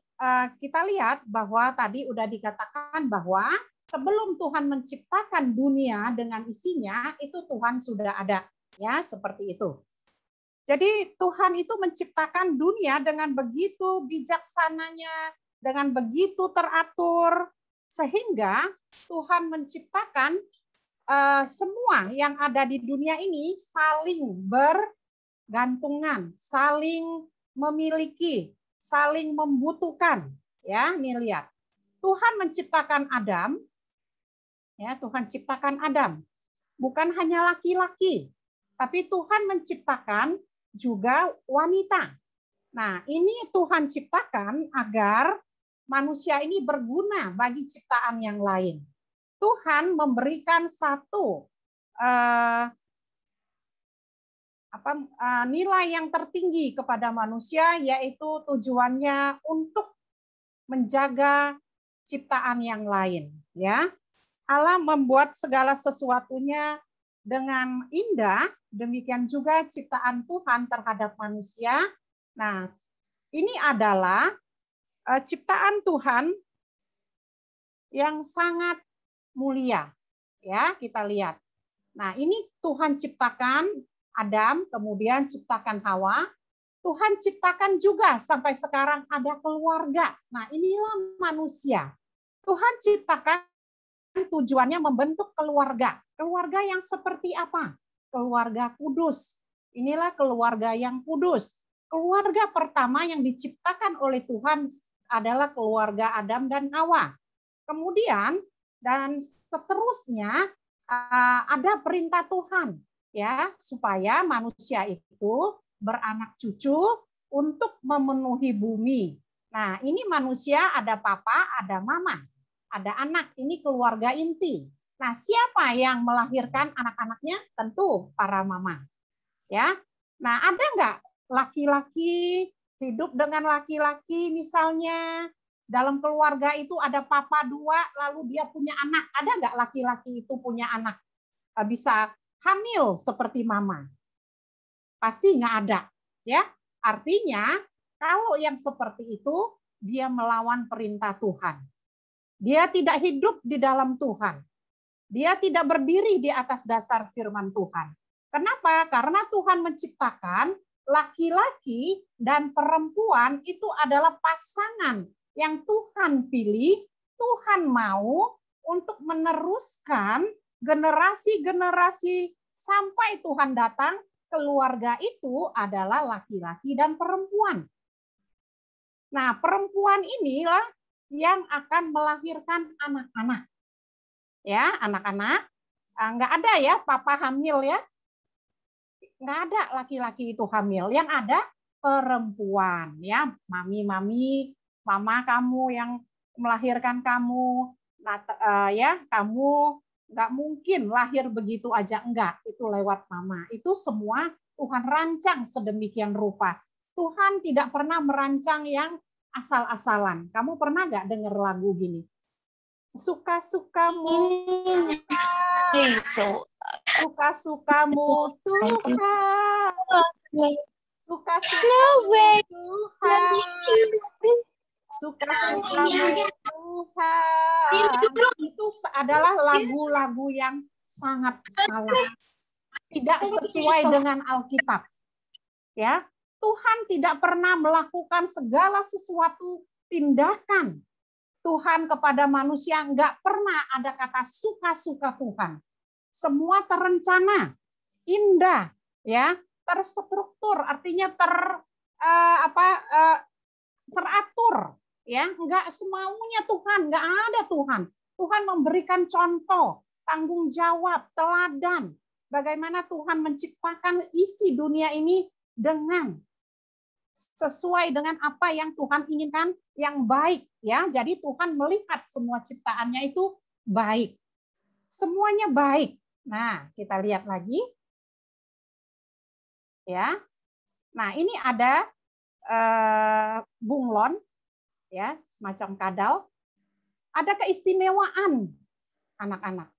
kita lihat bahwa tadi udah dikatakan bahwa sebelum Tuhan menciptakan dunia dengan isinya, itu Tuhan sudah ada. Ya, seperti itu. Jadi Tuhan itu menciptakan dunia dengan begitu bijaksananya, dengan begitu teratur, sehingga Tuhan menciptakan semua yang ada di dunia ini saling bergantungan, saling memiliki, saling membutuhkan. Ya, nih lihat. Tuhan menciptakan Adam, ya, Tuhan ciptakan Adam. Bukan hanya laki-laki, tapi Tuhan menciptakan juga wanita. Nah, ini Tuhan ciptakan agar manusia ini berguna bagi ciptaan yang lain. Tuhan memberikan satu nilai yang tertinggi kepada manusia, yaitu tujuannya untuk menjaga ciptaan yang lain. Ya, Allah membuat segala sesuatunya dengan indah, demikian juga ciptaan Tuhan terhadap manusia. Nah, ini adalah ciptaan Tuhan yang sangat mulia. Ya, kita lihat. Nah, ini Tuhan ciptakan Adam, kemudian ciptakan Hawa. Tuhan ciptakan juga sampai sekarang ada keluarga. Nah, inilah manusia. Tuhan ciptakan tujuannya membentuk keluarga. Keluarga yang seperti apa? Keluarga kudus. Inilah keluarga yang kudus. Keluarga pertama yang diciptakan oleh Tuhan adalah keluarga Adam dan Hawa. Kemudian dan seterusnya ada perintah Tuhan, ya, supaya manusia itu beranak cucu untuk memenuhi bumi. Nah, ini manusia ada papa, ada mama, ada anak. Ini keluarga inti. Nah, siapa yang melahirkan anak-anaknya? Tentu para mama. Ya. Nah, ada nggak laki-laki hidup dengan laki-laki, misalnya dalam keluarga itu ada papa dua, lalu dia punya anak. Ada nggak laki-laki itu punya anak bisa hamil seperti mama? Pasti nggak ada. Ya, artinya kalau yang seperti itu dia melawan perintah Tuhan. Dia tidak hidup di dalam Tuhan. Dia tidak berdiri di atas dasar firman Tuhan. Kenapa? Karena Tuhan menciptakan laki-laki dan perempuan itu adalah pasangan yang Tuhan pilih, Tuhan mau untuk meneruskan generasi-generasi sampai Tuhan datang. Keluarga itu adalah laki-laki dan perempuan. Nah, perempuan inilah yang akan melahirkan anak-anak. Ya, anak-anak. Nggak ada ya papa hamil ya. Nggak ada laki-laki itu hamil. Yang ada perempuan ya, mami-mami, mama kamu yang melahirkan kamu. Nah, ya, kamu nggak mungkin lahir begitu aja, enggak. Itu lewat mama. Itu semua Tuhan rancang sedemikian rupa. Tuhan tidak pernah merancang yang asal-asalan. Kamu pernah nggak denger lagu gini? Suka-sukamu suka-sukamu Tuhan, suka-sukamu Tuhan, suka-sukamu Tuhan. Itu adalah lagu-lagu yang sangat salah, tidak sesuai dengan Alkitab. Ya, Tuhan tidak pernah melakukan segala sesuatu tindakan Tuhan kepada manusia, nggak pernah ada kata suka-suka Tuhan. Semua terencana, indah, ya, terstruktur, artinya teratur, ya, nggak semaunya Tuhan, nggak ada Tuhan. Tuhan memberikan contoh, tanggung jawab, teladan, bagaimana Tuhan menciptakan isi dunia ini dengan sesuai dengan apa yang Tuhan inginkan, yang baik, ya. Jadi Tuhan melihat semua ciptaannya itu baik. Semuanya baik. Nah, kita lihat lagi. Ya. Nah, ini ada bunglon, ya, semacam kadal. Ada keistimewaan anak-anak.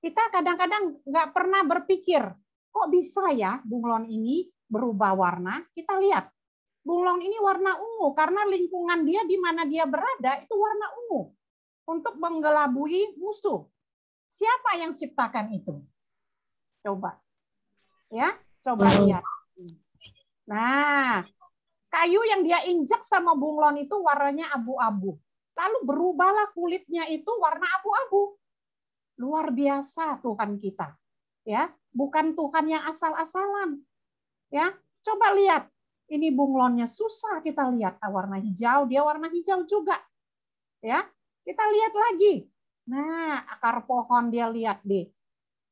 Kita kadang-kadang nggak pernah berpikir, kok bisa ya bunglon ini berubah warna? Kita lihat. Bunglon ini warna ungu karena lingkungan dia di mana dia berada itu warna ungu untuk menggelabui musuh. Siapa yang ciptakan itu? Coba. Ya, coba lihat. Nah, kayu yang dia injak sama bunglon itu warnanya abu-abu. Lalu berubahlah kulitnya itu warna abu-abu. Luar biasa Tuhan kita. Ya, bukan Tuhan yang asal-asalan. Ya, coba lihat. Ini bunglonnya susah kita lihat, warna hijau, dia warna hijau juga. Ya, kita lihat lagi. Nah, akar pohon dia lihat deh.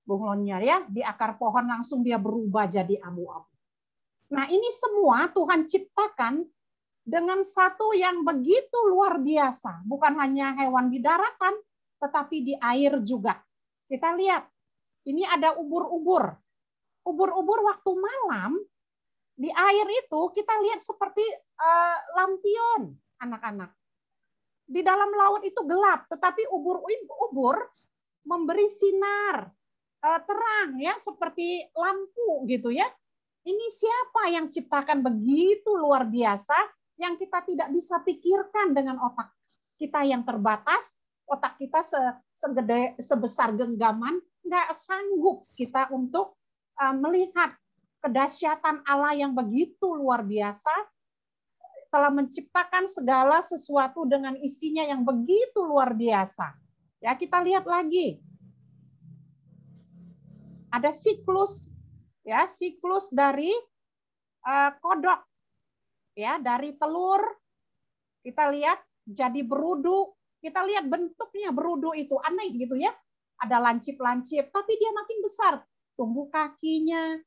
Bunglonnya ya, di akar pohon langsung dia berubah jadi abu-abu. Nah, ini semua Tuhan ciptakan dengan satu yang begitu luar biasa. Bukan hanya hewan di daratan, tetapi di air juga. Kita lihat, ini ada ubur-ubur. Ubur-ubur waktu malam, di air itu kita lihat seperti lampion, anak-anak. Di dalam laut itu gelap, tetapi ubur-ubur memberi sinar terang ya, seperti lampu gitu ya. Ini siapa yang ciptakan begitu luar biasa yang kita tidak bisa pikirkan dengan otak kita yang terbatas, otak kita sebesar genggaman, nggak sanggup kita untuk melihat kedahsyatan Allah yang begitu luar biasa telah menciptakan segala sesuatu dengan isinya yang begitu luar biasa. Ya, kita lihat lagi. Ada siklus, ya, siklus dari kodok, ya, dari telur. Kita lihat jadi berudu. Kita lihat bentuknya berudu itu aneh gitu ya. Ada lancip-lancip, tapi dia makin besar. Tumbuh kakinya.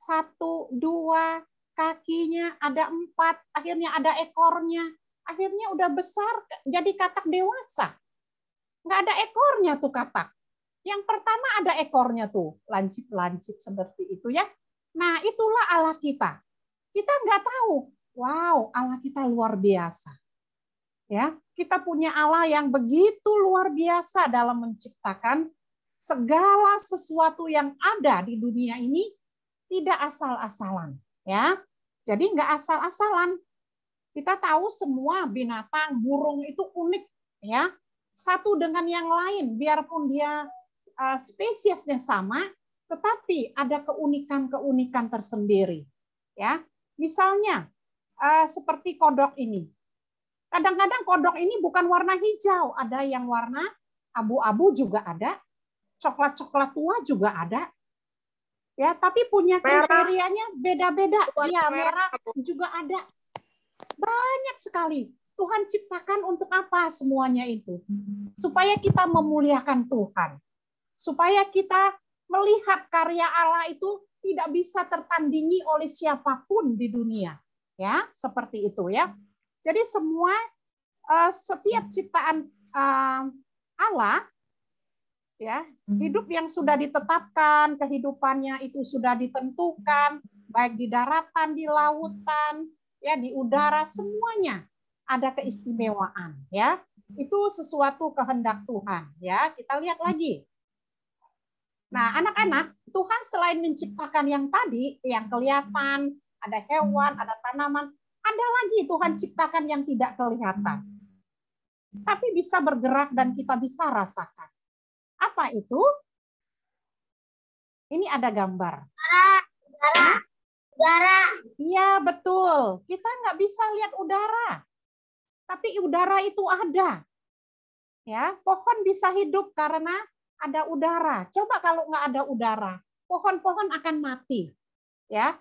1, 2, kakinya ada 4, akhirnya ada ekornya, akhirnya udah besar jadi katak dewasa. Nggak ada ekornya tuh katak. Yang pertama ada ekornya tuh, lancip-lancip seperti itu ya. Nah, itulah Allah kita. Kita nggak tahu, wow, Allah kita luar biasa. Ya, kita punya Allah yang begitu luar biasa dalam menciptakan segala sesuatu yang ada di dunia ini. Tidak asal-asalan, ya. Jadi nggak asal-asalan. Kita tahu semua binatang, burung itu unik, ya. Satu dengan yang lain, biarpun dia spesiesnya sama, tetapi ada keunikan-keunikan tersendiri, ya. Misalnya seperti kodok ini. Kadang-kadang kodok ini bukan warna hijau, ada yang warna abu-abu juga ada, coklat-coklat tua juga ada. Ya, tapi punya kriterianya beda-beda. Iya, merah juga ada. Banyak sekali. Tuhan ciptakan untuk apa semuanya itu? Supaya kita memuliakan Tuhan. Supaya kita melihat karya Allah itu tidak bisa tertandingi oleh siapapun di dunia. Ya, seperti itu ya. Jadi semua setiap ciptaan Allah, ya, hidup yang sudah ditetapkan, kehidupannya itu sudah ditentukan, baik di daratan, di lautan, ya, di udara, semuanya ada keistimewaan, ya. Itu sesuatu kehendak Tuhan, ya. Kita lihat lagi. Nah, anak-anak, Tuhan selain menciptakan yang tadi, yang kelihatan, ada hewan, ada tanaman, ada lagi Tuhan ciptakan yang tidak kelihatan. Tapi bisa bergerak dan kita bisa rasakan. Apa itu? Ini ada gambar. Udara. Iya, betul. Kita nggak bisa lihat udara. Tapi udara itu ada. Ya, pohon bisa hidup karena ada udara. Coba kalau nggak ada udara, pohon-pohon akan mati. Ya,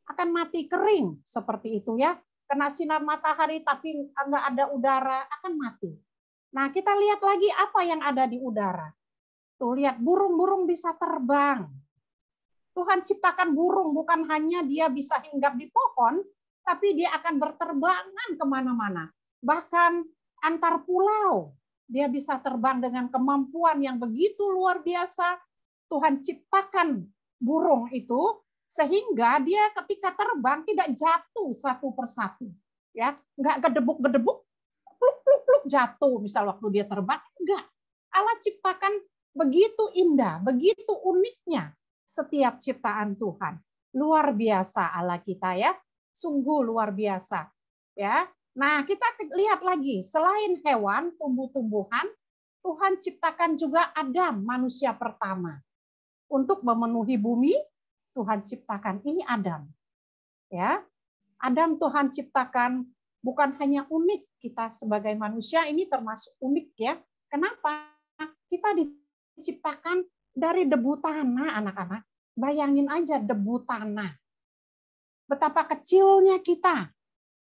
akan mati kering seperti itu ya. Kena sinar matahari tapi nggak ada udara, akan mati. Nah, kita lihat lagi apa yang ada di udara. Tuh, lihat burung-burung bisa terbang. Tuhan ciptakan burung, bukan hanya dia bisa hinggap di pohon, tapi dia akan berterbangan kemana-mana. Bahkan antar pulau, dia bisa terbang dengan kemampuan yang begitu luar biasa. Tuhan ciptakan burung itu, sehingga dia ketika terbang tidak jatuh satu persatu. Ya, nggak gedebuk-gedebuk, pluk-pluk-pluk jatuh, misal waktu dia terbang, enggak. Allah ciptakan begitu indah, begitu uniknya setiap ciptaan Tuhan. Luar biasa Allah kita ya, sungguh luar biasa. Ya. Nah, kita lihat lagi, selain hewan, tumbuh-tumbuhan, Tuhan ciptakan juga Adam, manusia pertama. Untuk memenuhi bumi, Tuhan ciptakan ini Adam. Ya. Adam Tuhan ciptakan bukan hanya unik, kita sebagai manusia ini termasuk unik ya. Kenapa? Kita diciptakan dari debu tanah, anak-anak. Bayangin aja debu tanah. Betapa kecilnya kita.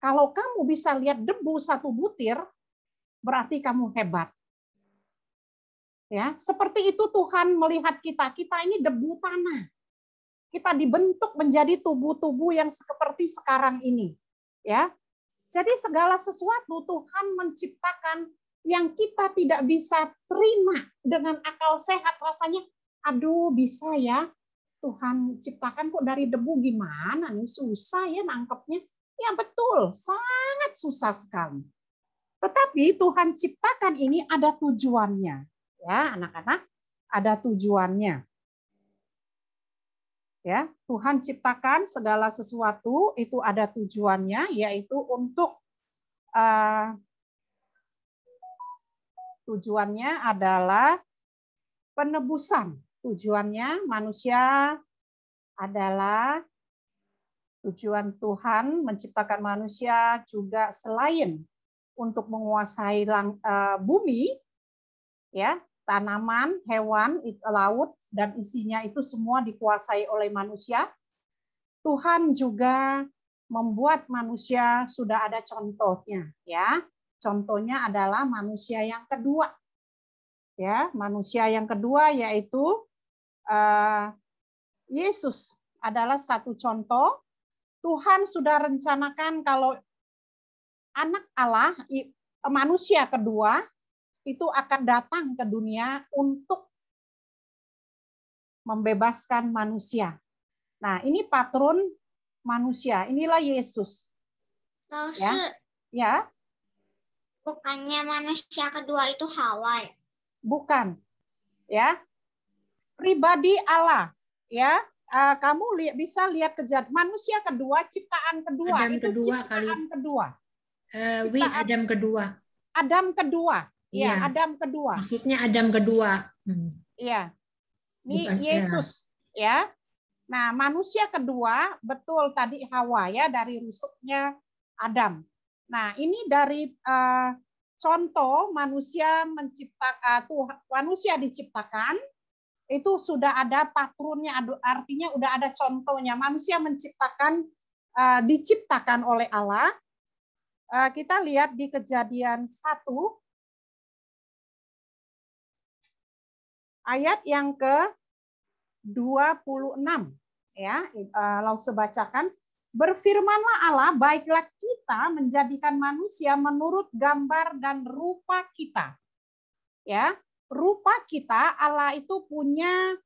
Kalau kamu bisa lihat debu satu butir, berarti kamu hebat. Ya, seperti itu Tuhan melihat kita. Kita ini debu tanah. Kita dibentuk menjadi tubuh-tubuh yang seperti sekarang ini. Ya. Jadi segala sesuatu Tuhan menciptakan yang kita tidak bisa terima dengan akal sehat, rasanya aduh bisa ya Tuhan ciptakan kok dari debu, gimana nih, susah ya nangkepnya. Ya betul, sangat susah sekali. Tetapi Tuhan ciptakan ini ada tujuannya. Ya anak-anak, ada tujuannya. Ya, Tuhan ciptakan segala sesuatu itu ada tujuannya, yaitu untuk tujuannya adalah penebusan. Tujuannya manusia adalah tujuan Tuhan menciptakan manusia juga selain untuk menguasai bumi, ya, tanaman, hewan, laut dan isinya itu semua dikuasai oleh manusia. Tuhan juga membuat manusia sudah ada contohnya, ya. Contohnya adalah manusia yang kedua. Ya, manusia yang kedua yaitu Yesus adalah satu contoh. Tuhan sudah rencanakan kalau anak Allah, manusia kedua, itu akan datang ke dunia untuk membebaskan manusia. Nah, ini patron manusia. Inilah Yesus. Ya. Ya. Bukannya manusia kedua itu Hawa ya? Bukan. Ya. Pribadi Allah, ya. Kamu bisa lihat kejadian manusia kedua, ciptaan kedua, Adam itu kedua ciptaan kali. kedua. Adam kedua. Adam kedua. Iya. Ya, Adam kedua. Maksudnya Adam kedua. Iya. Ini Bukan, Yesus, ya. Nah, manusia kedua betul tadi Hawa ya, dari rusuknya Adam. Nah, ini dari contoh manusia manusia diciptakan itu sudah ada patronnya, artinya udah ada contohnya. Manusia diciptakan oleh Allah. Kita lihat di Kejadian 1 ayat yang ke-26 ya. Langsung bacakan. Berfirmanlah Allah, baiklah kita menjadikan manusia menurut gambar dan rupa kita. Ya, rupa kita, Allah itu punya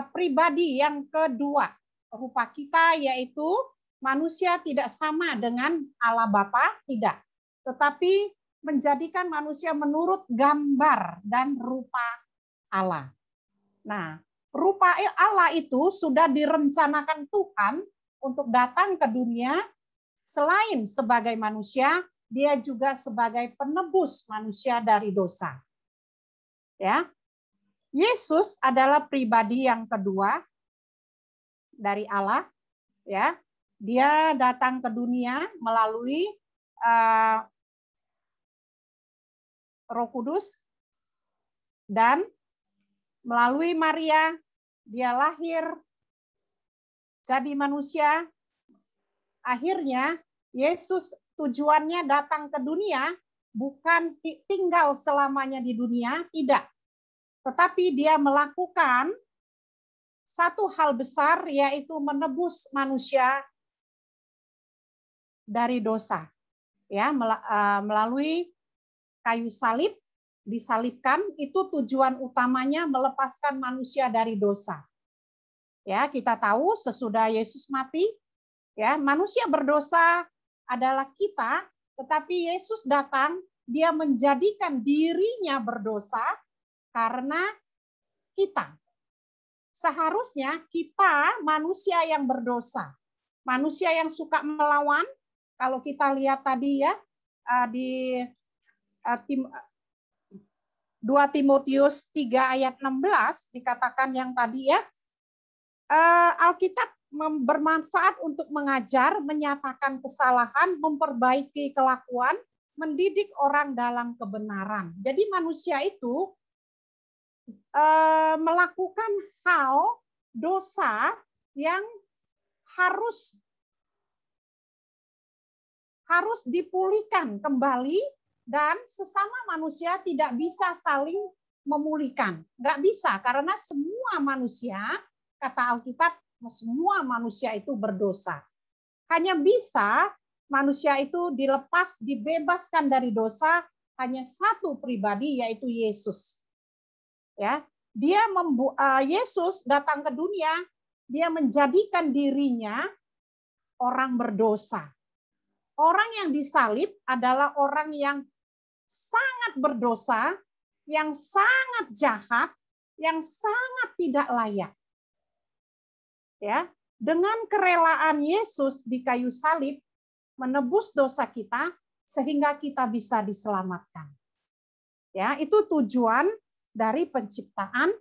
pribadi yang kedua. Rupa kita yaitu manusia tidak sama dengan Allah Bapa, tidak. tetapi menjadikan manusia menurut gambar dan rupa Allah. Nah, rupa Allah itu sudah direncanakan Tuhan untuk datang ke dunia selain sebagai manusia, dia juga sebagai penebus manusia dari dosa. Ya. Yesus adalah pribadi yang kedua dari Allah, ya. Dia datang ke dunia melalui Roh Kudus dan melalui Maria dia lahir jadi manusia. Akhirnya Yesus tujuannya datang ke dunia bukan tinggal selamanya di dunia, tidak. Tetapi dia melakukan satu hal besar, yaitu menebus manusia dari dosa. Ya, melalui kayu salib, disalibkan, itu tujuan utamanya melepaskan manusia dari dosa. Ya, kita tahu sesudah Yesus mati, ya, manusia berdosa adalah kita, tetapi Yesus datang, dia menjadikan dirinya berdosa karena kita. Seharusnya kita manusia yang berdosa, manusia yang suka melawan. Kalau kita lihat tadi ya di 2 Timotius 3 ayat 16 dikatakan yang tadi ya, Alkitab bermanfaat untuk mengajar, menyatakan kesalahan, memperbaiki kelakuan, mendidik orang dalam kebenaran. Jadi manusia itu melakukan hal dosa yang harus dipulihkan kembali, dan sesama manusia tidak bisa saling memulihkan. Nggak bisa, karena semua manusia, kata Alkitab, semua manusia itu berdosa. Hanya bisa manusia itu dilepas, dibebaskan dari dosa, hanya satu pribadi, yaitu Yesus. Ya, Yesus datang ke dunia, dia menjadikan dirinya orang berdosa. Orang yang disalib adalah orang yang sangat berdosa, yang sangat jahat, yang sangat tidak layak. Ya, dengan kerelaan Yesus di kayu salib menebus dosa kita sehingga kita bisa diselamatkan. Ya, itu tujuan dari penciptaan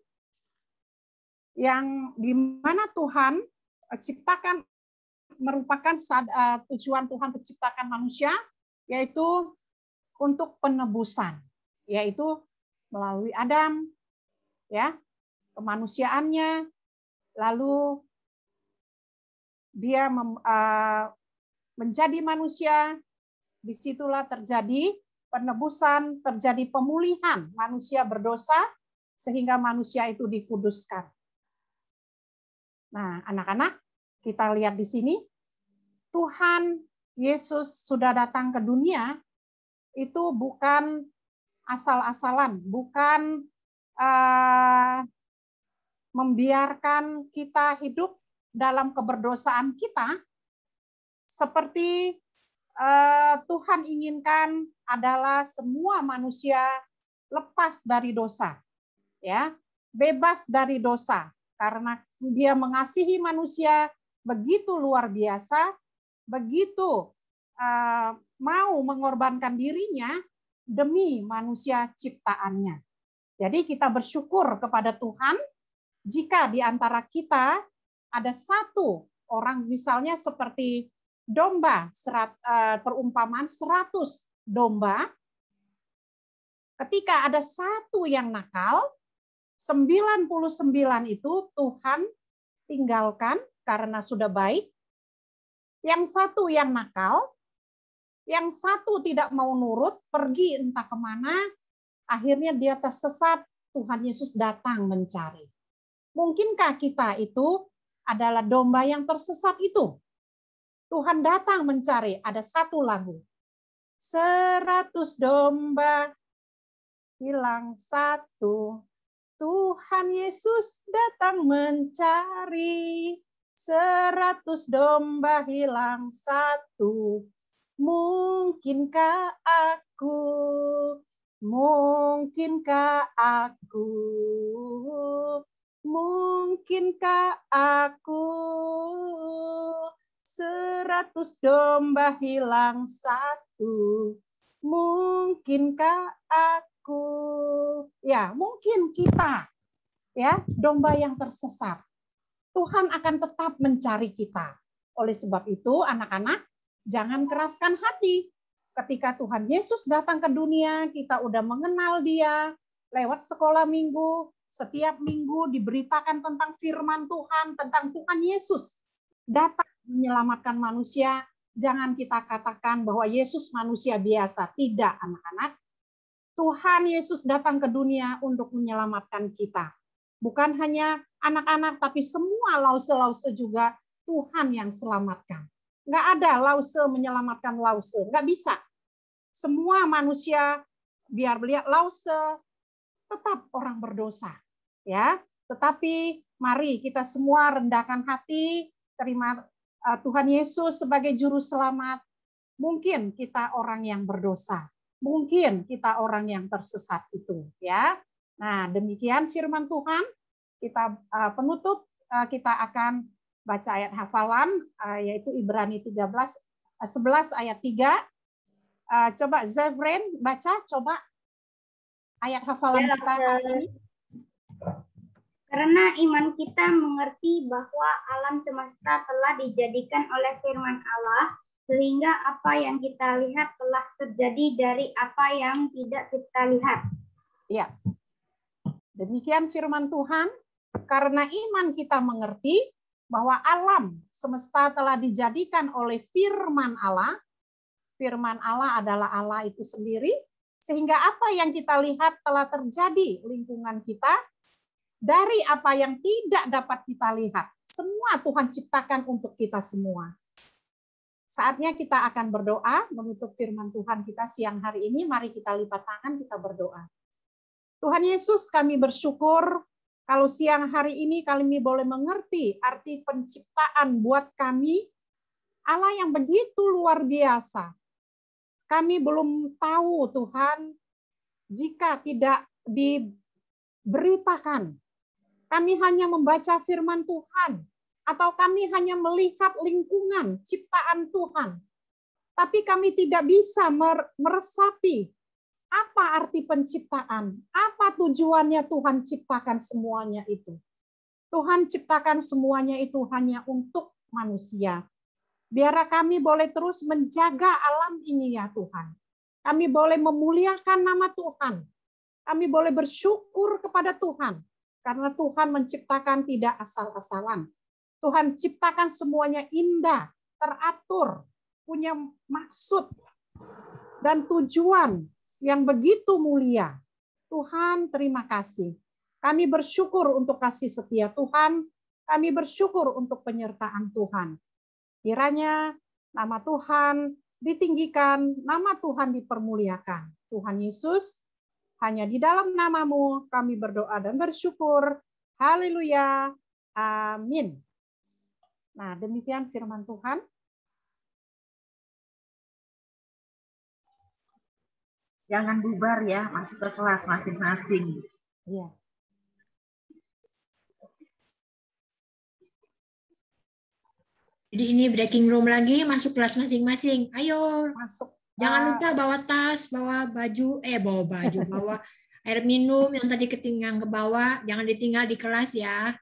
yang dimana Tuhan ciptakan, merupakan tujuan Tuhan menciptakan manusia, yaitu untuk penebusan, yaitu melalui Adam, ya, kemanusiaannya, lalu dia menjadi manusia, disitulah terjadi penebusan, terjadi pemulihan manusia berdosa, sehingga manusia itu dikuduskan. Nah, anak-anak, kita lihat di sini, Tuhan Yesus sudah datang ke dunia, itu bukan asal-asalan, bukan membiarkan kita hidup dalam keberdosaan kita, seperti Tuhan inginkan adalah semua manusia lepas dari dosa, ya, bebas dari dosa, karena Dia mengasihi manusia begitu luar biasa, begitu mau mengorbankan dirinya demi manusia ciptaannya. Jadi kita bersyukur kepada Tuhan jika di antara kita ada satu orang, misalnya seperti domba, perumpamaan 100 domba, ketika ada satu yang nakal, 99 itu Tuhan tinggalkan karena sudah baik. Yang satu yang nakal, yang satu tidak mau nurut, pergi entah kemana, akhirnya dia tersesat, Tuhan Yesus datang mencari. Mungkinkah kita itu adalah domba yang tersesat itu? Tuhan datang mencari, ada satu lagu. 100 domba, hilang satu. Tuhan Yesus datang mencari. 100 domba, hilang satu. Mungkinkah aku, mungkinkah aku, mungkinkah aku 100 domba hilang satu, mungkinkah aku, ya mungkin kita, ya domba yang tersesat. Tuhan akan tetap mencari kita. Oleh sebab itu, anak-anak, jangan keraskan hati. Ketika Tuhan Yesus datang ke dunia, kita udah mengenal Dia lewat sekolah minggu. Setiap minggu diberitakan tentang firman Tuhan, tentang Tuhan Yesus datang menyelamatkan manusia. Jangan kita katakan bahwa Yesus manusia biasa. Tidak, anak-anak. Tuhan Yesus datang ke dunia untuk menyelamatkan kita. Bukan hanya anak-anak, tapi semua lause-lause juga Tuhan yang selamatkan. Nggak ada lause menyelamatkan lause, nggak bisa. Semua manusia biar lihat lause, tetap orang berdosa, ya. Tetapi mari kita semua rendahkan hati, terima Tuhan Yesus sebagai juru selamat. Mungkin kita orang yang berdosa, mungkin kita orang yang tersesat itu, ya. Nah, demikian firman Tuhan. Kita penutup, kita akan baca ayat hafalan, yaitu Ibrani 11 ayat 3. Coba Zevren baca, coba ayat hafalan kita hari ini. Karena iman kita mengerti bahwa alam semesta telah dijadikan oleh firman Allah, sehingga apa yang kita lihat telah terjadi dari apa yang tidak kita lihat. Ya, demikian firman Tuhan. Karena iman kita mengerti bahwa alam semesta telah dijadikan oleh firman Allah. Firman Allah adalah Allah itu sendiri. Sehingga apa yang kita lihat telah terjadi lingkungan kita dari apa yang tidak dapat kita lihat. Semua Tuhan ciptakan untuk kita semua. Saatnya kita akan berdoa menutup firman Tuhan kita siang hari ini. Mari kita lipat tangan, kita berdoa. Tuhan Yesus, kami bersyukur kalau siang hari ini kami boleh mengerti arti penciptaan buat kami, Allah yang begitu luar biasa. Kami belum tahu Tuhan, jika tidak diberitakan. Kami hanya membaca firman Tuhan, atau kami hanya melihat lingkungan ciptaan Tuhan. Tapi kami tidak bisa meresapi apa arti penciptaan? Apa tujuannya Tuhan ciptakan semuanya itu? Tuhan ciptakan semuanya itu hanya untuk manusia. Biar kami boleh terus menjaga alam ini ya Tuhan. Kami boleh memuliakan nama Tuhan. Kami boleh bersyukur kepada Tuhan. Karena Tuhan menciptakan tidak asal-asalan. Tuhan ciptakan semuanya indah, teratur, punya maksud dan tujuan yang begitu mulia. Tuhan, terima kasih. Kami bersyukur untuk kasih setia Tuhan. Kami bersyukur untuk penyertaan Tuhan. Kiranya nama Tuhan ditinggikan, nama Tuhan dipermuliakan. Tuhan Yesus, hanya di dalam nama-Mu kami berdoa dan bersyukur. Haleluya. Amin. Nah, demikian firman Tuhan. Jangan bubar ya, masuk ke kelas masing-masing. Iya. Jadi ini breaking room lagi, masuk kelas masing-masing. Ayo. Masuk. Jangan lupa bawa tas, bawa baju, bawa air minum yang tadi ketinggalan ke bawah, jangan ditinggal di kelas ya.